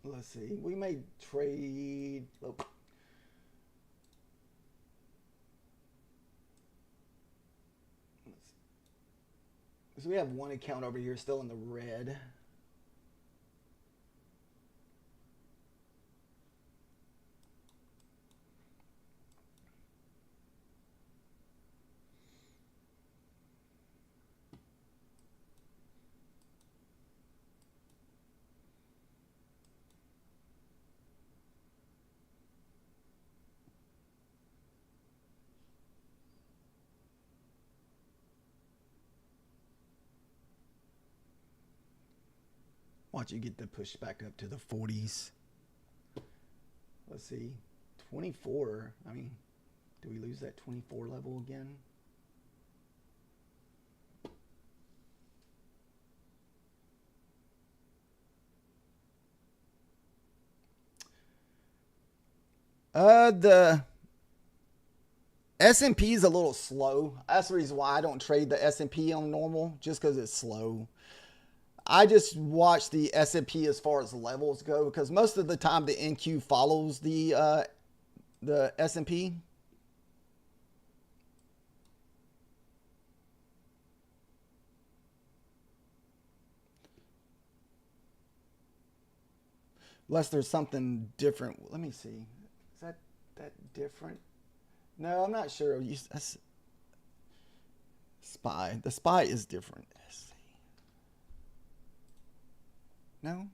Let's see. We may trade. Oh. So we have one account over here still in the red. Watch you get the push back up to the 40s. Let's see. 24. I mean, do we lose that 24 level again? The S&P is a little slow. That's the reason why I don't trade the S&P on normal, just because it's slow. I just watch the S&P as far as levels go, because most of the time the NQ follows the S&P. Unless there's something different. Let me see. Is that different? No, I'm not sure. That's SPY. The SPY is different. Let's see. No?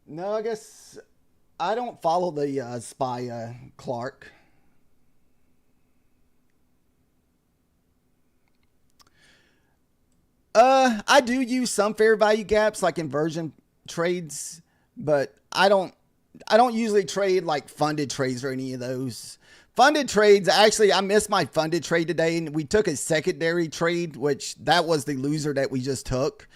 No, I guess I don't follow the SPY Clark. I do use some fair value gaps like inversion trades, but I don't usually trade like funded trades or any of those. Funded trades, actually, I missed my funded trade today, and we took a secondary trade, which that was the loser that we just took.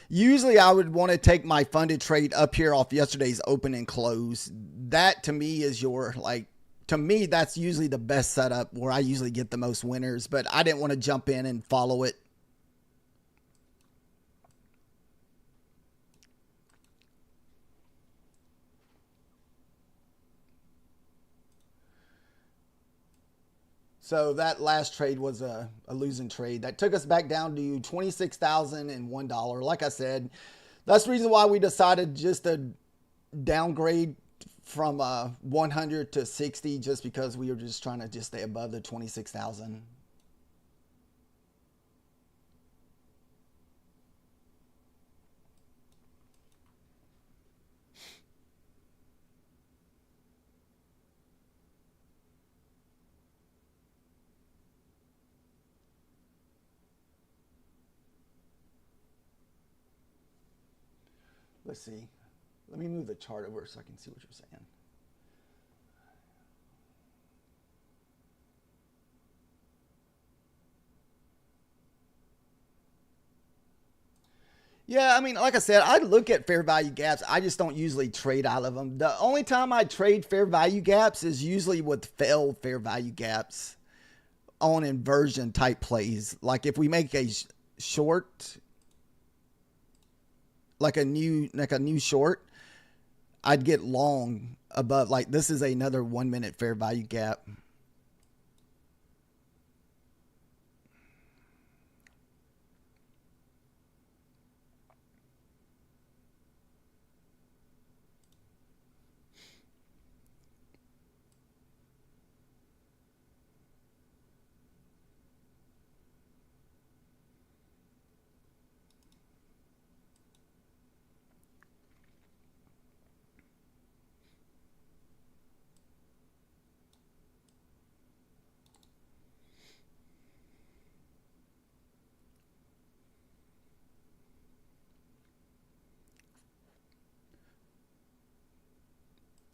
Usually, I would want to take my funded trade up here off yesterday's open and close. That to me is to me, that's usually the best setup where I usually get the most winners, but I didn't want to jump in and follow it. So that last trade was a losing trade. That took us back down to $26,001. Like I said, that's the reason why we decided just to downgrade from 100 to 60, just because we were just trying to just stay above the 26,000. Let's see. Let me move the chart over so I can see what you're saying. Yeah, I mean, like I said, I look at fair value gaps. I just don't usually trade out of them. The only time I trade fair value gaps is usually with failed fair value gaps on inversion type plays. Like if we make a short, like a new short, I'd get long above. Like this is another 1 minute fair value gap.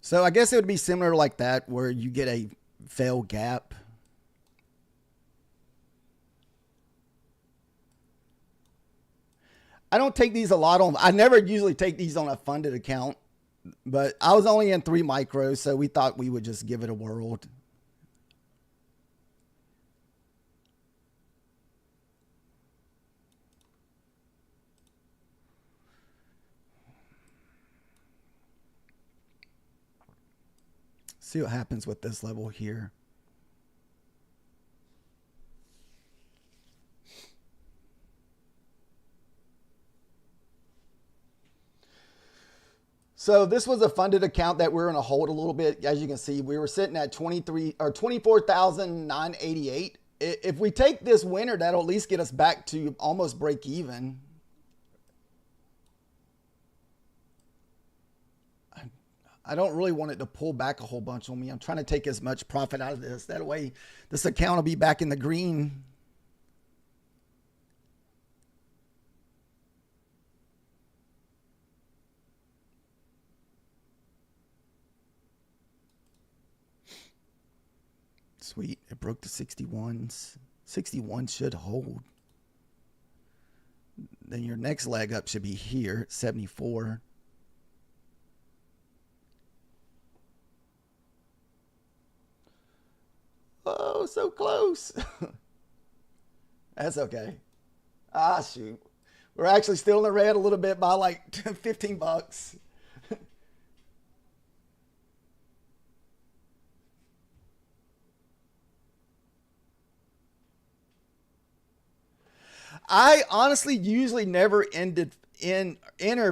So I guess it would be similar like that, where you get a fail gap. I don't take these a lot on. I never usually take these on a funded account, but I was only in 3 micros, so we thought we would just give it a whirl. See what happens with this level here. So this was a funded account that we were going to hold a little bit. As you can see, we were sitting at 24,988. If we take this winner, that'll at least get us back to almost break even. I don't really want it to pull back a whole bunch on me. I'm trying to take as much profit out of this. That way, this account will be back in the green. Sweet. It broke the 61s. 61 should hold. Then your next leg up should be here, 74. Oh, so close. That's okay. Ah, shoot. We're actually still in the red a little bit by like 15 bucks. I honestly usually never enter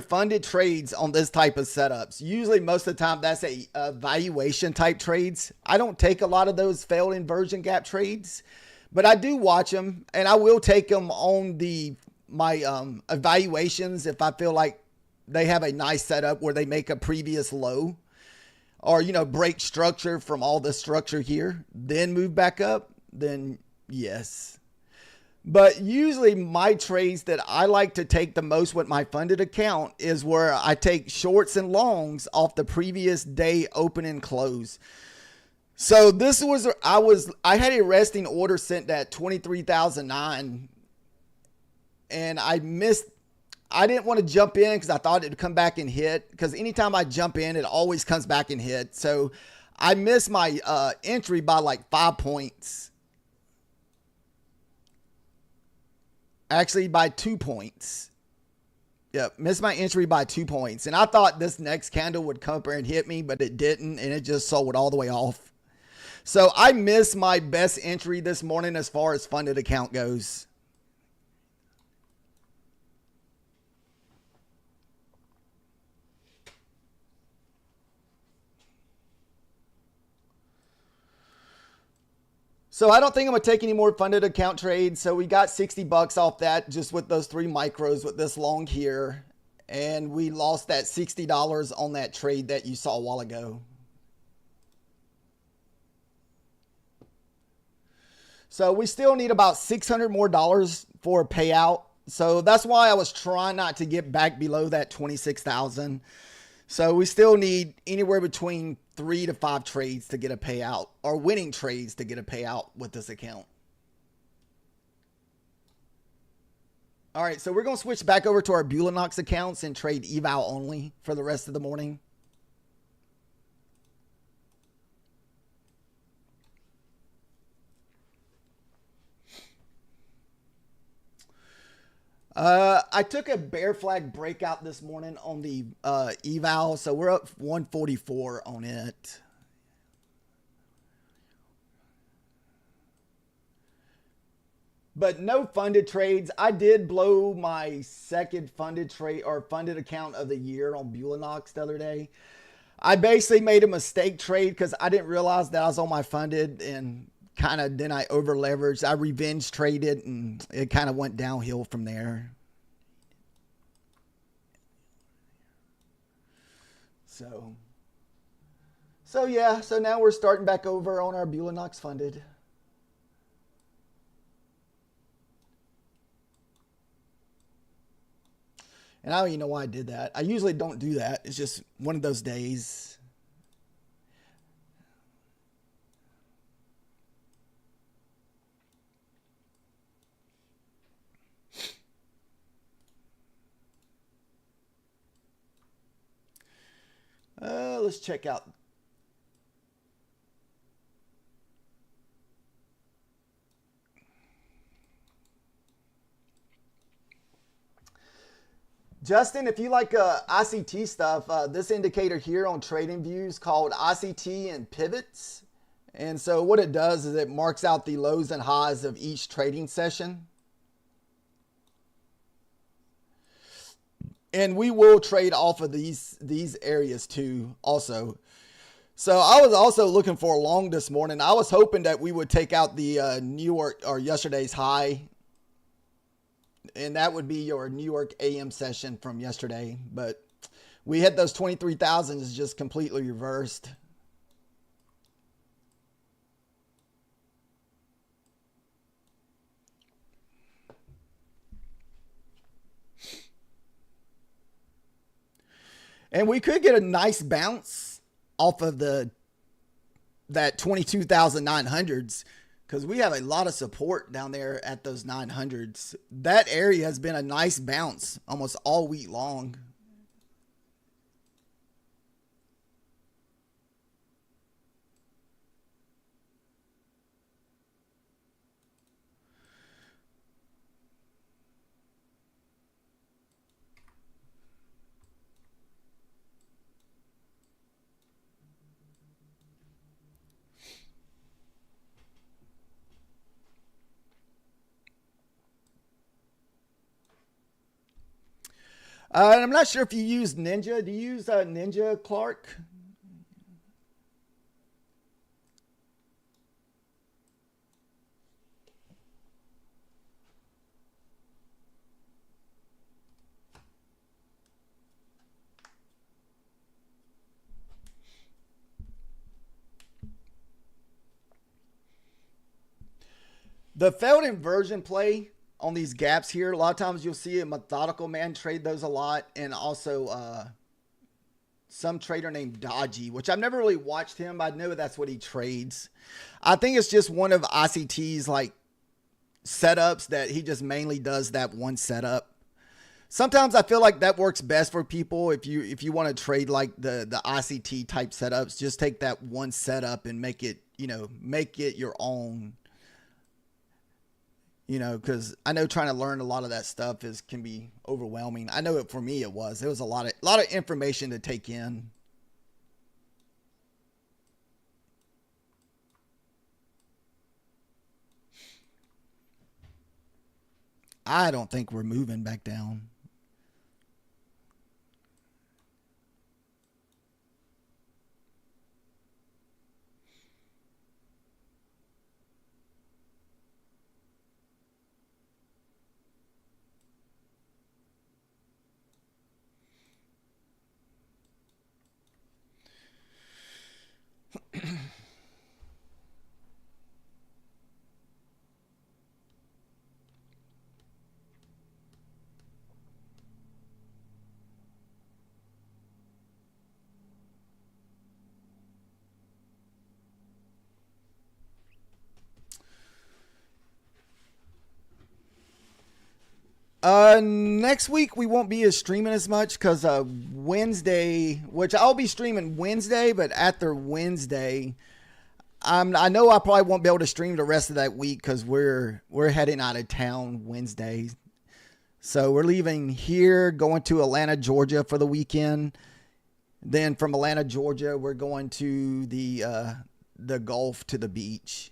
funded trades on this type of setups. Usually most of the time that's a valuation type trades. I don't take a lot of those failed inversion gap trades, but I do watch them, and I will take them on my evaluations if I feel like they have a nice setup where they make a previous low, or break structure from all the structure here, then move back up, then yes. But usually my trades that I like to take the most with my funded account is where I take shorts and longs off the previous day open and close. So this was, I had a resting order sent at 23,009, and I didn't want to jump in because I thought it would come back and hit, because anytime I jump in, it always comes back and hit. So I missed my entry by like 5 points. Actually, by 2 points. Yep, missed my entry by 2 points. And I thought this next candle would come up and hit me, but it didn't, and it just sold all the way off. So I missed my best entry this morning as far as funded account goes. So I don't think I'm going to take any more funded account trades. So we got 60 bucks off that just with those 3 micros with this long here. And we lost that $60 on that trade that you saw a while ago. So we still need about $600 more for a payout. So that's why I was trying not to get back below that 26,000. So we still need anywhere between 3 to 5 trades to get a payout, or winning trades to get a payout with this account. All right, so we're going to switch back over to our Bulanox accounts and trade eval only for the rest of the morning. I took a bear flag breakout this morning on the eval, so we're up 144 on it. But no funded trades. I did blow my second funded trade or funded account of the year on Bulanox the other day. I basically made a mistake trade because I didn't realize that I was on my funded, and then I over leveraged. I revenge traded, and it kind of went downhill from there. So yeah, so now we're starting back over on our Bulanox funded. And I don't even know why I did that. I usually don't do that. It's just one of those days. Let's check out. Justin, if you like ICT stuff, this indicator here on TradingView is called ICT and pivots. And so what it does is it marks out the lows and highs of each trading session. And we will trade off of these areas too also. So I was also looking for a long this morning. I was hoping that we would take out the New York or yesterday's high. And that would be your New York AM session from yesterday. But we hit those 23,000s just completely reversed. And we could get a nice bounce off of that 22,900s because we have a lot of support down there at those 900s. That area has been a nice bounce almost all week long. And I'm not sure if you use Ninja. Do you use Ninja, Clark? The failed inversion play on these gaps here, a lot of times you'll see a methodical man trade those a lot, and also some trader named Dodgy, which I've never really watched him. I know that's what he trades. I think it's just one of ICT's like setups that he just mainly does that one setup. Sometimes I feel like that works best for people if you want to trade like the ICT type setups. Just take that one setup and make it your own. Because I know trying to learn a lot of that stuff can be overwhelming. I know it for me it was. There was a lot of information to take in. I don't think we're moving back down. Next week we won't be streaming as much because Wednesday, which I'll be streaming Wednesday, but after Wednesday, I know I probably won't be able to stream the rest of that week because we're heading out of town Wednesday. So we're leaving here, going to Atlanta, Georgia for the weekend. Then from Atlanta, Georgia, we're going to the Gulf to the beach.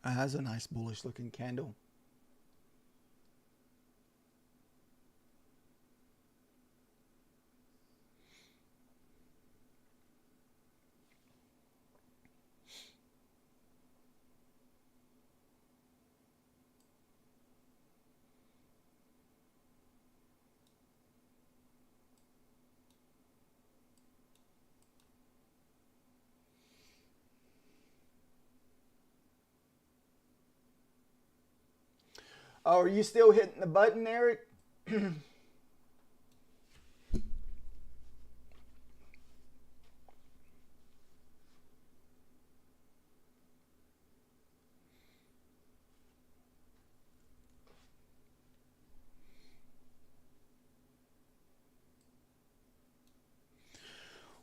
It has a nice bullish looking candle. Oh, are you still hitting the button, Eric?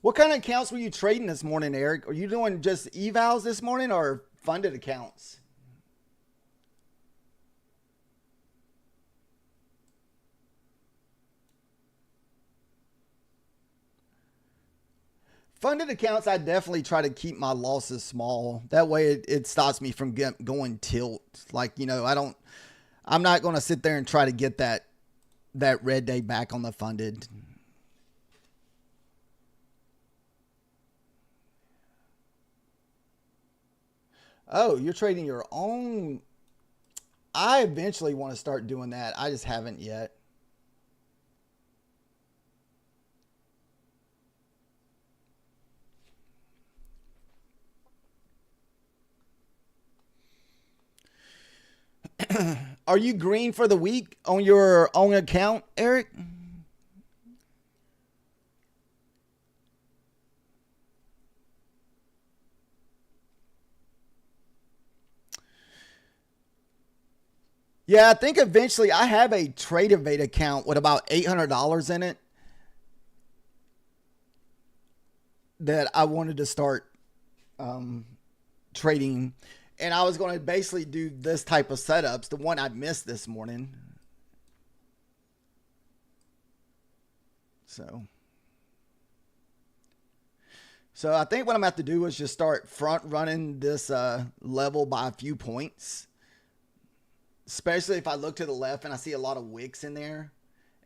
What kind of accounts were you trading this morning, Eric? Are you doing just evals this morning or funded accounts? Funded accounts, I definitely try to keep my losses small. That way it stops me from going tilt. Like, I'm not going to sit there and try to get that red day back on the funded. Oh, you're trading your own. I eventually want to start doing that. I just haven't yet. Are you green for the week on your own account, Eric? Yeah, I think eventually I have a Trade Evade account with about $800 in it that I wanted to start um, trading. And I was going to basically do this type of setups, the one I missed this morning. So, so I think what I'm going to have to do is just start front running this level by a few points, especially if I look to the left and I see a lot of wicks in there.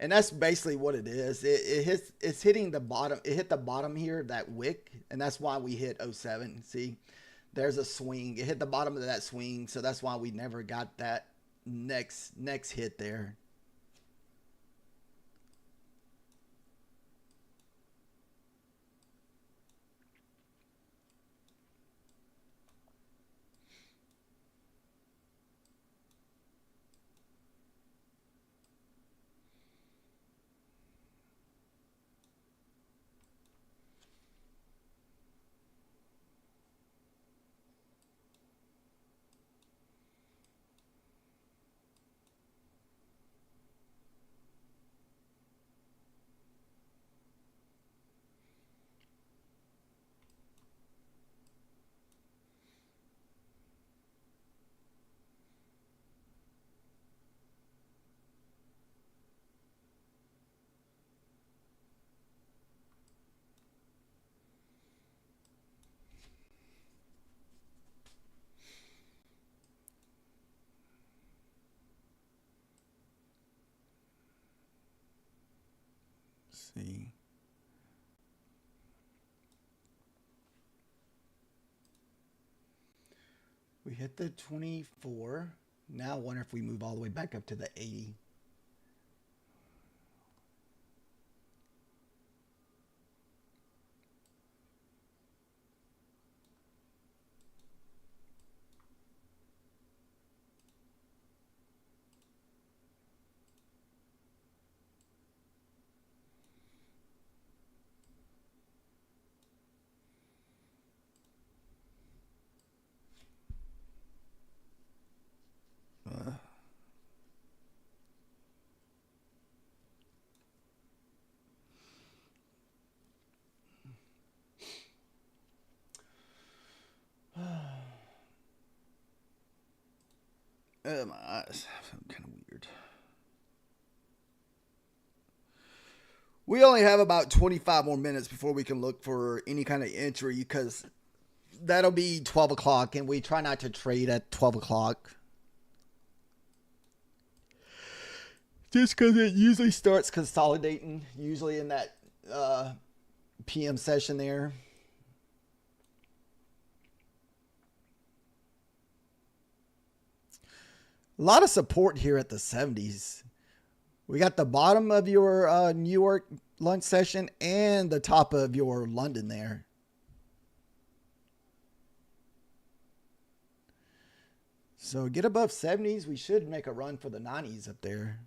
And that's basically what it is. It's hitting the bottom. It hit the bottom here, that wick, and that's why we hit '07. See, there's a swing. It hit the bottom of that swing, so that's why we never got that next hit there. Let's see. We hit the 24. Now I wonder if we move all the way back up to the 80. Uh, my eyes feel kind of weird. We only have about 25 more minutes before we can look for any kind of entry because that'll be 12 o'clock, and we try not to trade at 12 o'clock. Just because it usually starts consolidating, usually in that PM session there. A lot of support here at the 70s. We got the bottom of your New York lunch session and the top of your London there. So get above 70s. We should make a run for the 90s up there.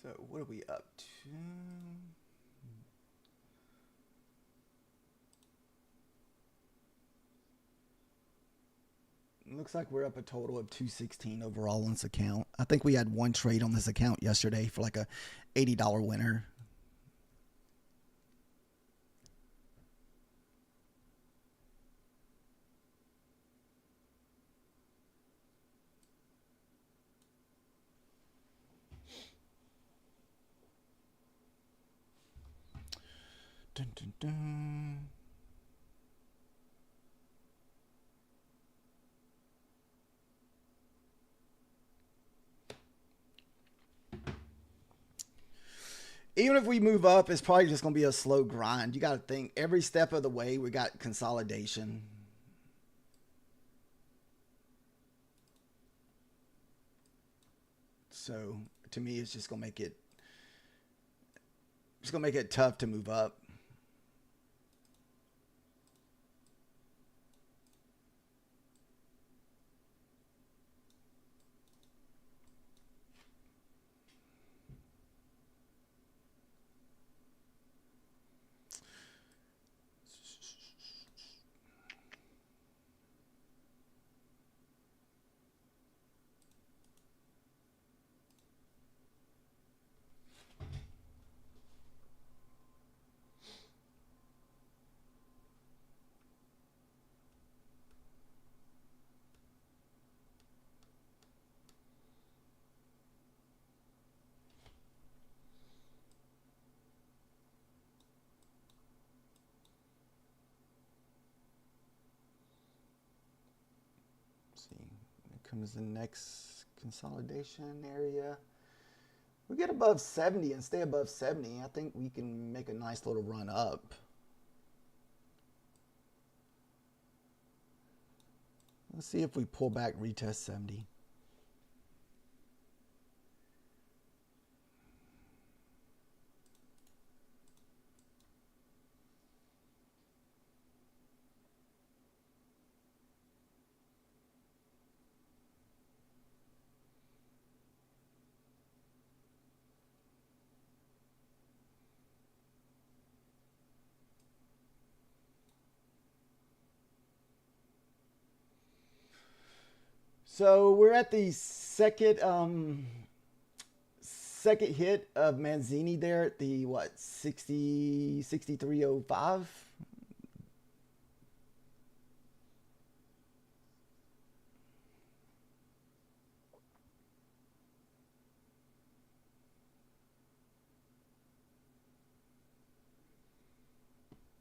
So what are we up to? Looks like we're up a total of 216 overall on this account. I think we had one trade on this account yesterday for like a $80 winner. Dun, dun, dun. Even if we move up, it's probably just going to be a slow grind. You got to think every step of the way we got consolidation. So to me, it's just going to make it tough to move up. See, here comes the next consolidation area. We get above 70 and stay above 70. I think we can make a nice little run up. Let's see if we pull back, retest 70. So we're at the second hit of Manzini there at the what 63.05.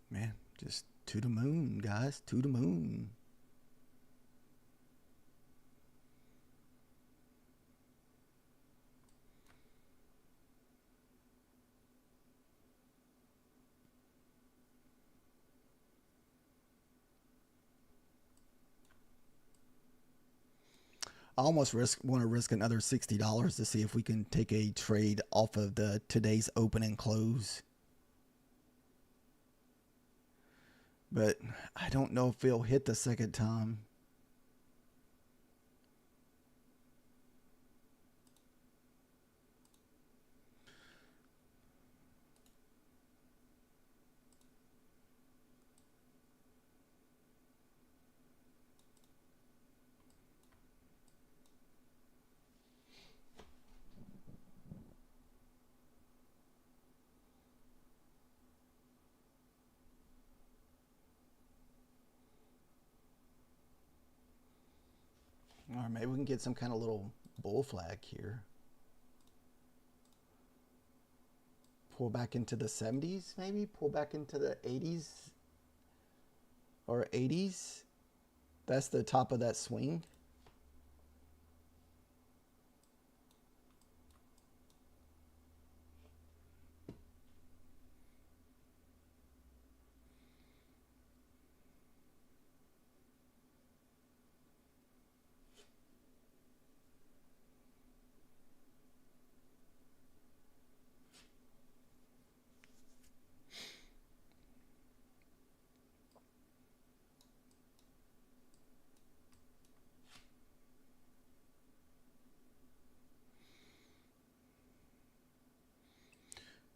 Man, just to the moon, guys, to the moon. I almost want to risk another $60 to see if we can take a trade off of the today's open and close. But I don't know if it'll hit the second time. Or maybe we can get some kind of little bull flag here. Pull back into the 70s, maybe? Pull back into the 80s or 80s. That's the top of that swing.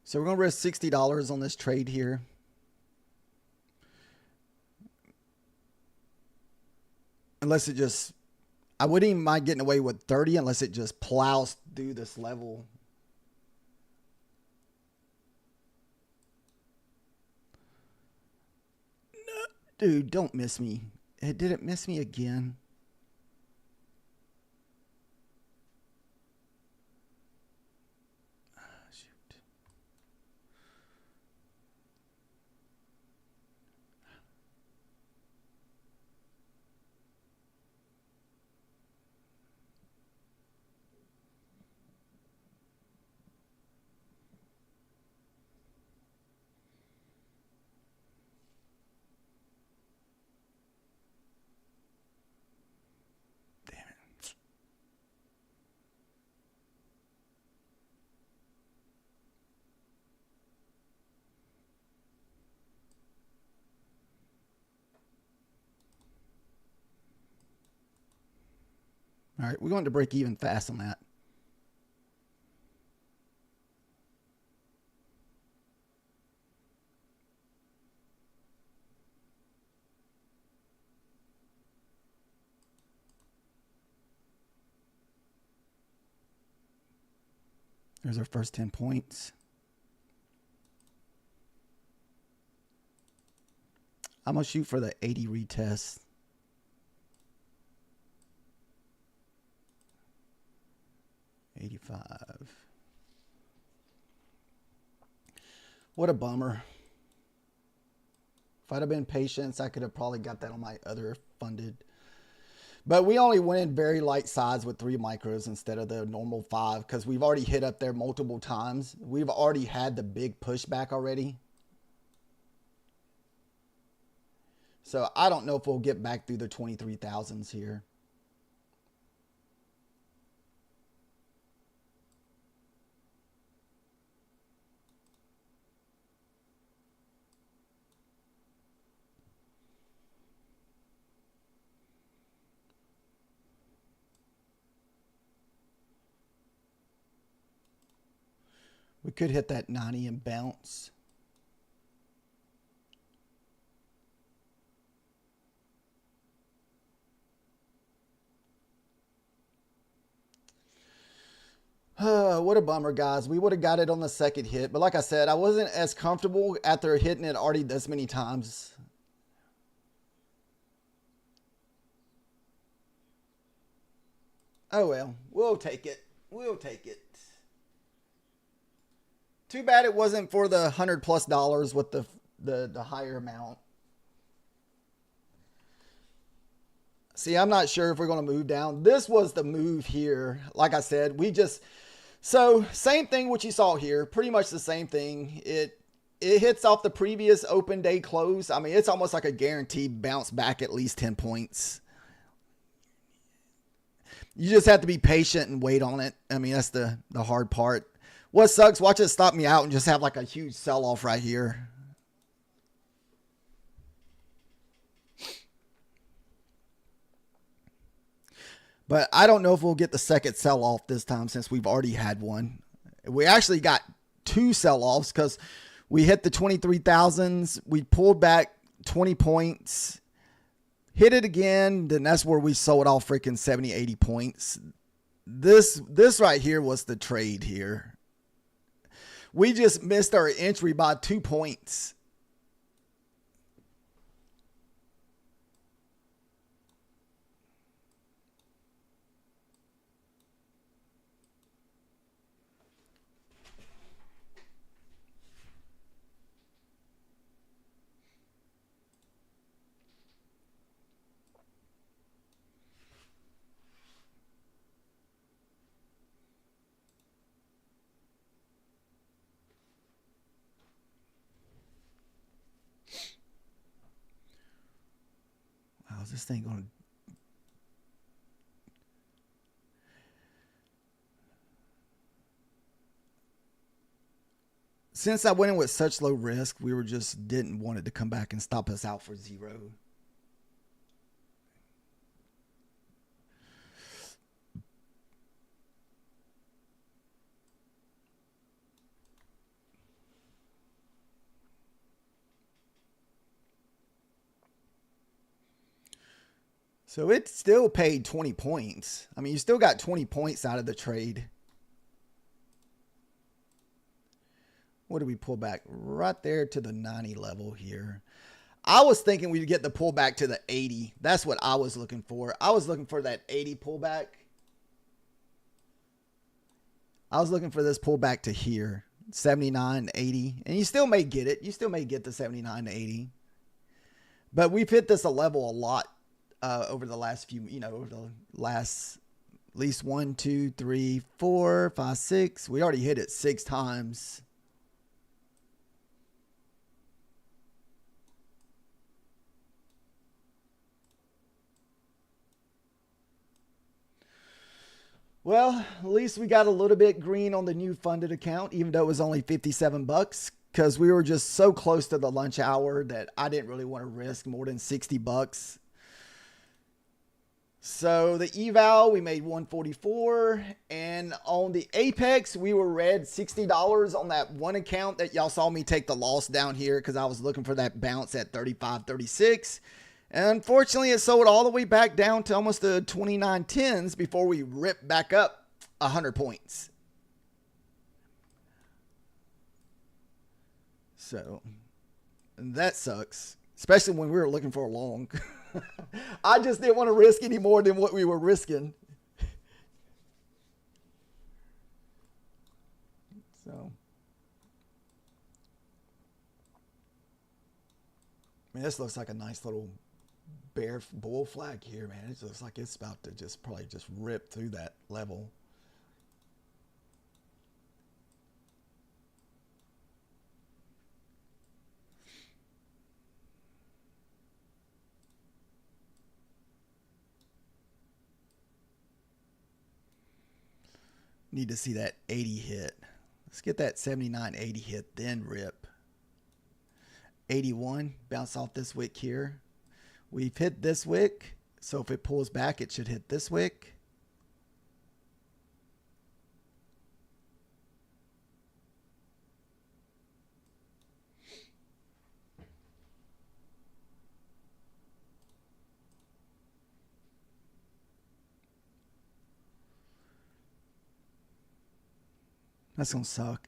So we're going to risk $60 on this trade here. Unless it just, I wouldn't even mind getting away with 30 unless it just plows through this level. No, dude, don't miss me. It didn't miss me again. All right, we're going to break even fast on that. There's our first 10 points. I'm going to shoot for the 80 retest. $85. What a bummer. If I'd have been patient, I could have probably got that on my other funded. But we only went in very light size with 3 micros instead of the normal 5 because we've already hit up there multiple times. We've already had the big pushback already. So I don't know if we'll get back through the 23,000s here. We could hit that 90 and bounce. What a bummer, guys. We would have got it on the second hit. But like I said, I wasn't as comfortable after hitting it already this many times. Oh, well. We'll take it. We'll take it. Too bad it wasn't for the $100+ with the higher amount. See, I'm not sure if we're going to move down. This was the move here. Like I said, so same thing what you saw here. Pretty much the same thing. It hits off the previous open day close. I mean, it's almost like a guaranteed bounce back at least 10 points. You just have to be patient and wait on it. I mean, that's the hard part. What sucks, watch it stop me out and just have like a huge sell-off right here. But I don't know if we'll get the second sell-off this time since we've already had one. We actually got 2 sell-offs because we hit the 23,000s. We pulled back 20 points. Hit it again. Then that's where we sold off freaking 70, 80 points. This right here was the trade here. We just missed our entry by 2 points. this thing going to... Since I went in with such low risk, we were just didn't want it to come back and stop us out for zero. So it still paid 20 points. I mean, you still got 20 points out of the trade. What did we pull back? Right there to the 90 level here. I was thinking we'd get the pullback to the 80. That's what I was looking for. I was looking for that 80 pullback. I was looking for this pullback to here, 79, 80. And you still may get it. You still may get the 79 to 80. But we've hit this a level a lot over the last few, over the last at least 1, 2, 3, 4, 5, 6. We already hit it 6 times. Well, at least we got a little bit green on the new funded account, even though it was only 57 bucks, because we were just so close to the lunch hour that I didn't really want to risk more than 60 bucks. So the eval, we made 144, and on the Apex, we were red $60 on that one account that y'all saw me take the loss down here because I was looking for that bounce at 35, 36. And unfortunately, it sold all the way back down to almost the 29.10s before we ripped back up 100 points. So that sucks, especially when we were looking for a long. I just didn't want to risk any more than what we were risking. So, man, this looks like a nice little bear bull flag here, man. It looks like it's about to just probably just rip through that level. Need to see that 80 hit. Let's get that 79, 80 hit, then rip. 81, bounce off this wick here. We've hit this wick, so if it pulls back, it should hit this wick. That's going to suck.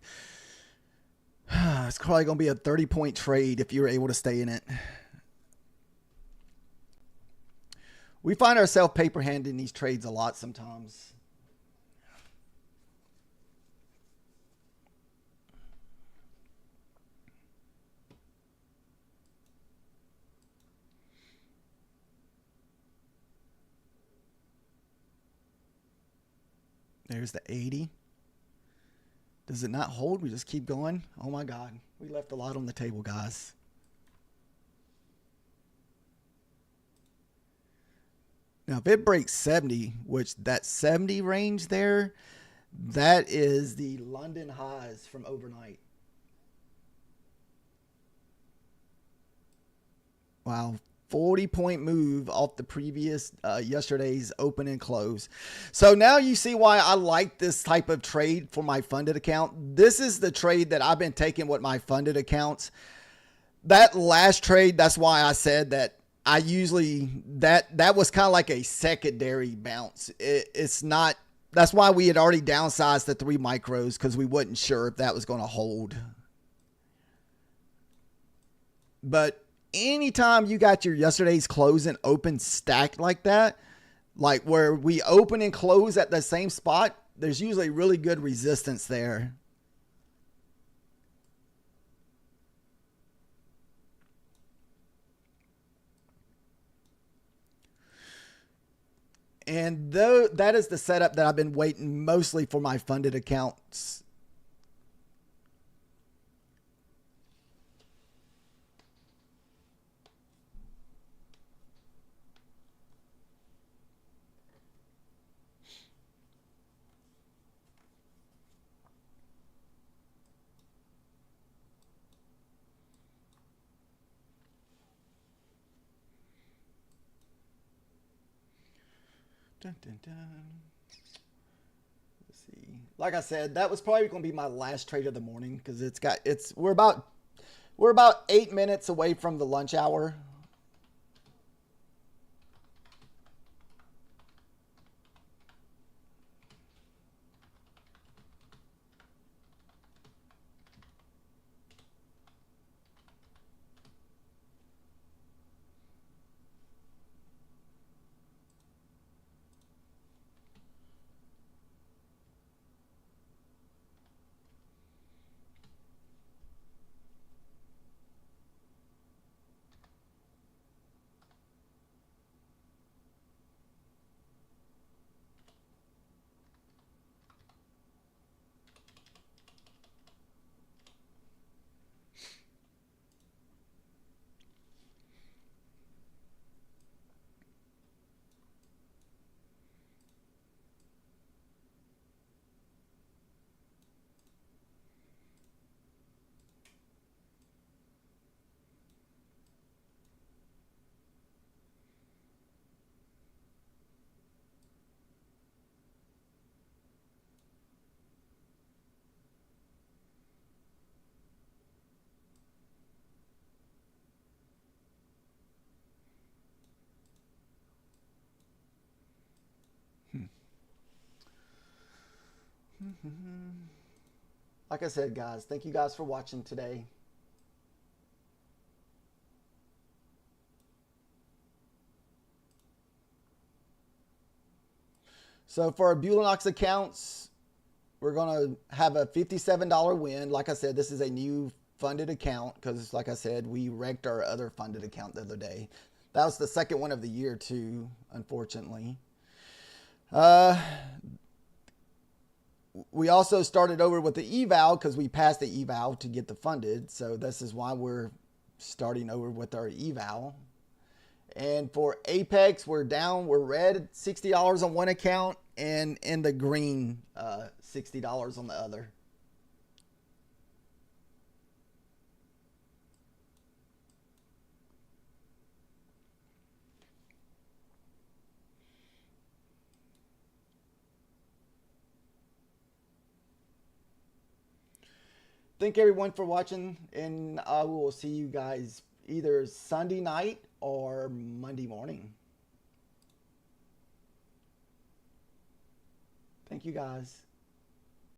It's probably going to be a 30-point trade if you're able to stay in it. We find ourselves paper handing these trades a lot sometimes. There's the 80. Does it not hold? We just keep going? Oh my God. We left a lot on the table, guys. Now, if it breaks 70, which that 70 range there, that is the London highs from overnight. Wow. 40-point move off the previous yesterday's open and close. So now you see why I like this type of trade for my funded account. This is the trade that I've been taking with my funded accounts. That last trade, that's why I said that I usually, that was kind of like a secondary bounce. It's not, that's why we had already downsized the 3 micros, because we wasn't sure if that was going to hold. But anytime you got your yesterday's close and open stacked like that, like where we open and close at the same spot, there's usually really good resistance there. And though that is the setup that I've been waiting mostly for my funded accounts. Dun, dun, dun. Let's see. Like I said, that was probably going to be my last trade of the morning because we're about 8 minutes away from the lunch hour. Like I said, guys, thank you guys for watching today. So for our Bullenox accounts, we're going to have a $57 win. Like I said, this is a new funded account because, like I said, we wrecked our other funded account the other day. That was the second one of the year, too, unfortunately. We also started over with the eval because we passed the eval to get the funded. So this is why we're starting over with our eval. And for Apex, we're down. We're red $60 on one account and in the green $60 on the other. Thank everyone for watching, and I will see you guys either Sunday night or Monday morning. Thank you guys.